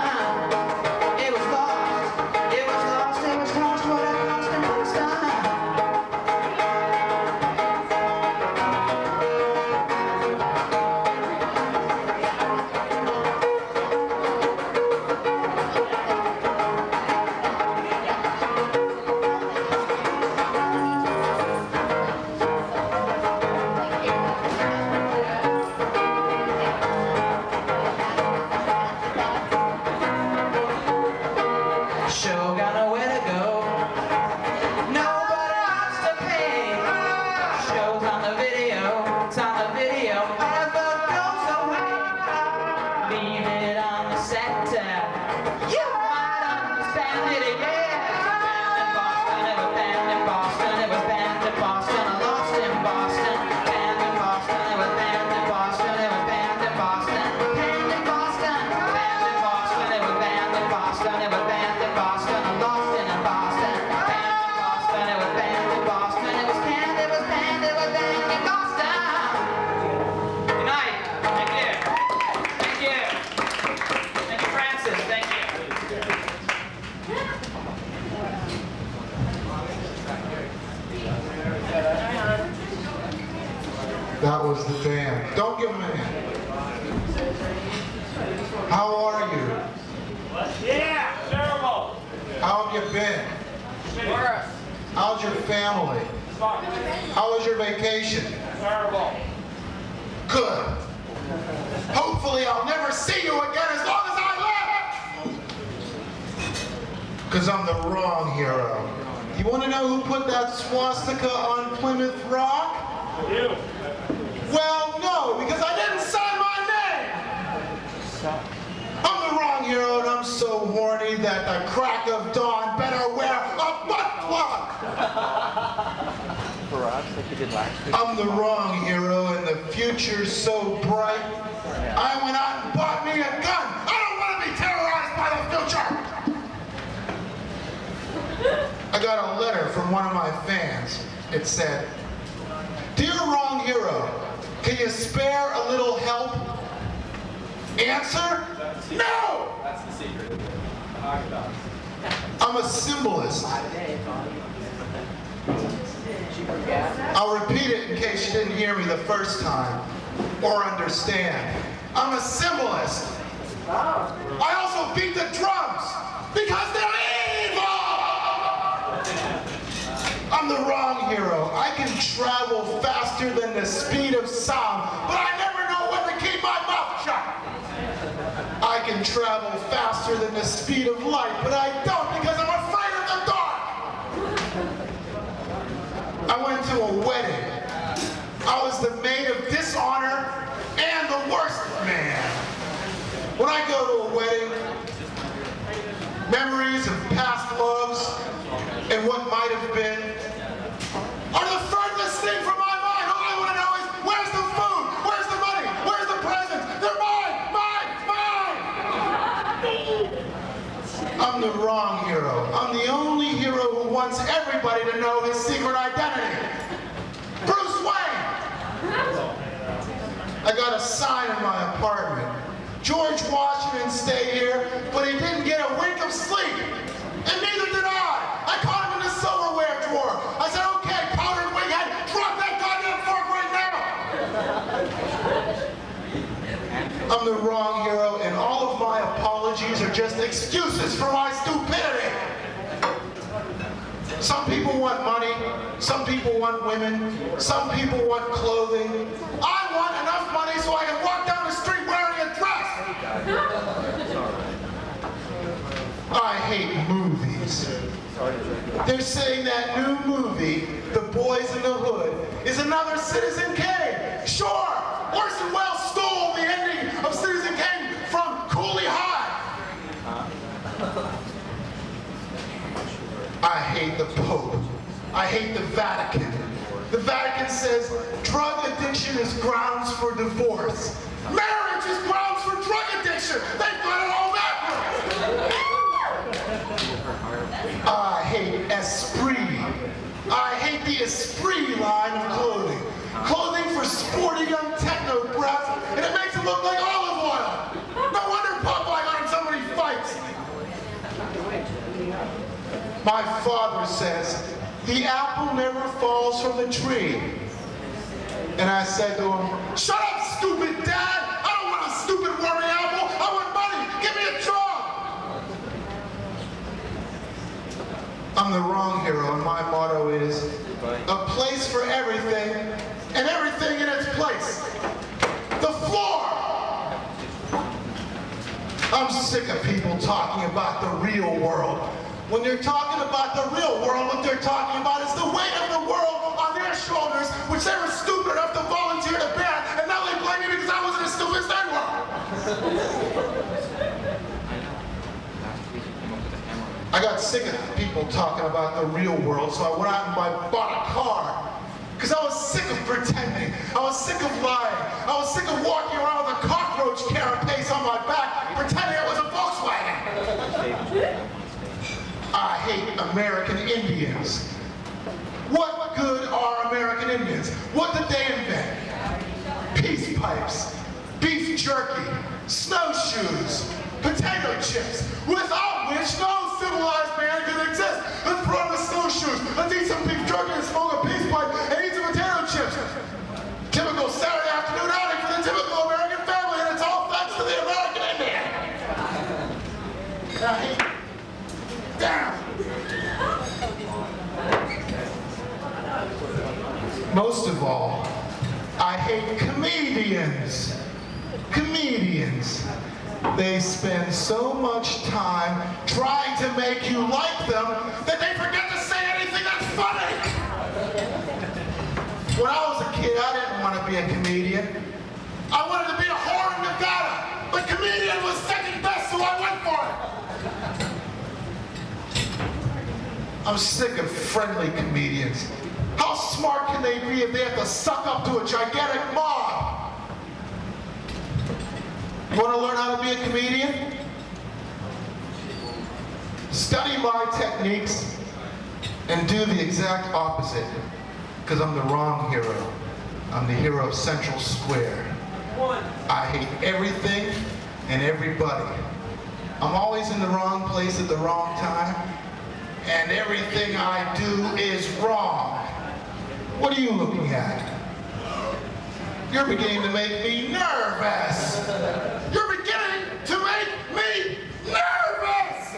it was lost, it was lost, it was lost, what it cost in Boston. Show got nowhere to go. Nobody wants to pay. Show's on the video. It's on the video. Never goes away. Leave it on the sector. You might understand it again. Banned in Boston, it was banned in Boston, it was banned in Boston, I lost in Boston. Banned in Boston, it was banned in Boston, it was banned in Boston. Banned in Boston, banned in Boston, it was banned in Boston, it was banned in Boston, I lost in Boston. Banned in Boston, it was banned in Boston, it was banned, it was banned, it was banned in Boston. Good night. Thank you. Thank you. Thank you, Francis. Thank you. That was the band. Don't give them a hand. How are you? Yeah, terrible. How have you been? Worse. How's your family? How was your vacation? Terrible. Good. Hopefully I'll never see you again as long as I live! Because I'm the wrong hero. You want to know who put that swastika on Plymouth Rock? You. Well, no, because I didn't sign my name! I'm the wrong hero, and I'm so horny that the crack of dawn better wear a butt plug! Perhaps like you did last week. I'm the wrong hero, and the future's so bright. I went out and bought me a gun. I don't want to be terrorized by the future! got a letter from one of my fans. It said, "Dear Wrong Hero, can you spare a little help?" Answer, no! That's the secret. I'm a symbolist. I'll repeat it in case you didn't hear me the first time or understand. I'm a symbolist. I also beat the drums because they're evil! I'm the wrong hero. I can travel faster than the speed of sound, but I never know when to keep my mouth shut. I can travel faster than the speed of light, but I don't because I'm afraid of the dark. I went to a wedding. I was the maid of dishonor and the worst man. When I go to a wedding, memories of past loves and what might have been are the furthest thing from my mind. All I want to know is, where's the food? Where's the money? Where's the presents? They're mine! I'm the wrong hero. I'm the only hero who wants everybody to know his secret identity. Bruce Wayne! I got a sign in my apartment. George Washington stayed here, but he didn't get a wink of sleep. And neither did I. I caught him in the silverware drawer. I said, "Okay, powdered winghead, drop that goddamn fork right now!" I'm the wrong hero, and all of my apologies are just excuses for my stupidity. Some people want money, some people want women, some people want clothing. I want enough money so I can walk down the street wearing a dress. I hate movies. They're saying that new movie, The Boys in the Hood, is another Citizen Kane. Sure, Orson Welles stole the ending of Citizen Kane from Cooley High. I hate the Pope. I hate the Vatican. The Vatican says drug addiction is grounds for divorce. Marriage is grounds for drug addiction. They've got it all backwards. I hate Esprit. I hate the Esprit line of clothing. Clothing for sporty young techno brats, and it makes it look like olive oil. No wonder Popeye got in so many fights. My father says, "The apple never falls from the tree." And I said to him, "Shut up, stupid dad! I don't want a stupid wormy apple! I want money! Give me a job!" I'm the wrong hero, and my motto is, a place for everything, and everything in its place. The floor! I'm sick of people talking about the real world. When they're talking about the real world, what they're talking about is the weight of the world on their shoulders, which they were stupid enough to volunteer to bear, and now they blame me because I wasn't as stupid as they were. I got sick of people talking about the real world, so I went out and bought a car. Because I was sick of pretending. I was sick of lying. I was sick of walking around with a cockroach carapace on my back, pretending it was a Volkswagen. I hate American Indians. What good are American Indians? What did they invent? Peace pipes, beef jerky, snowshoes, potato chips, without which no civilized man could exist. Let's put on the snowshoes, let's eat some beef jerky and smoke a peace pipe and eat some potato chips. Typical Saturday afternoon outing for the typical American family, and it's all thanks to the American Indian. I hate Damn! Most of all, I hate comedians. Comedians. They spend so much time trying to make you like them that they forget to say anything that's funny. When I was a kid, I didn't want to be a comedian. I wanted to be a whore in Nevada, but comedian was second best, so I went for it. I'm sick of friendly comedians. How smart can they be if they have to suck up to a gigantic mob? You want to learn how to be a comedian? Study my techniques and do the exact opposite, because I'm the wrong hero. I'm the hero of Central Square. I hate everything and everybody. I'm always in the wrong place at the wrong time, and everything I do is wrong. What are you looking at? You're beginning to make me nervous. You're beginning to make me nervous.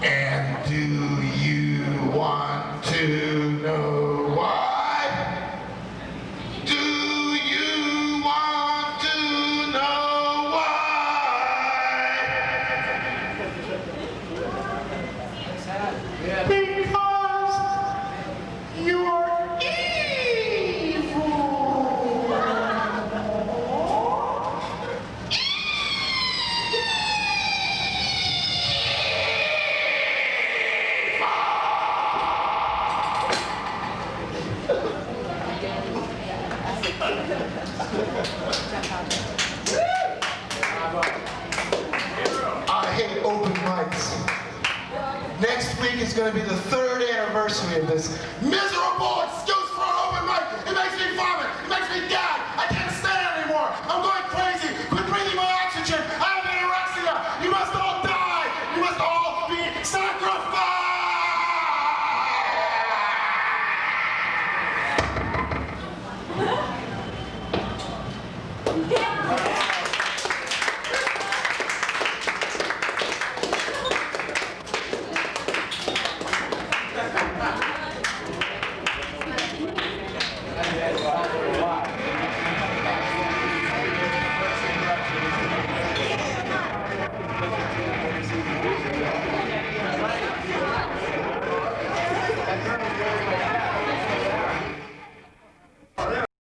And do you want to know why? Do you want to know why? Because you are evil. I hate open mics. Next week is going to be the 3rd anniversary of this miserable excuse for an open mic. It makes me vomit. It makes me gag. I can't stand it anymore. I'm going crazy. Quit breathing my oxygen. I have anorexia. You must all die. You must all be sacrificed. Yeah.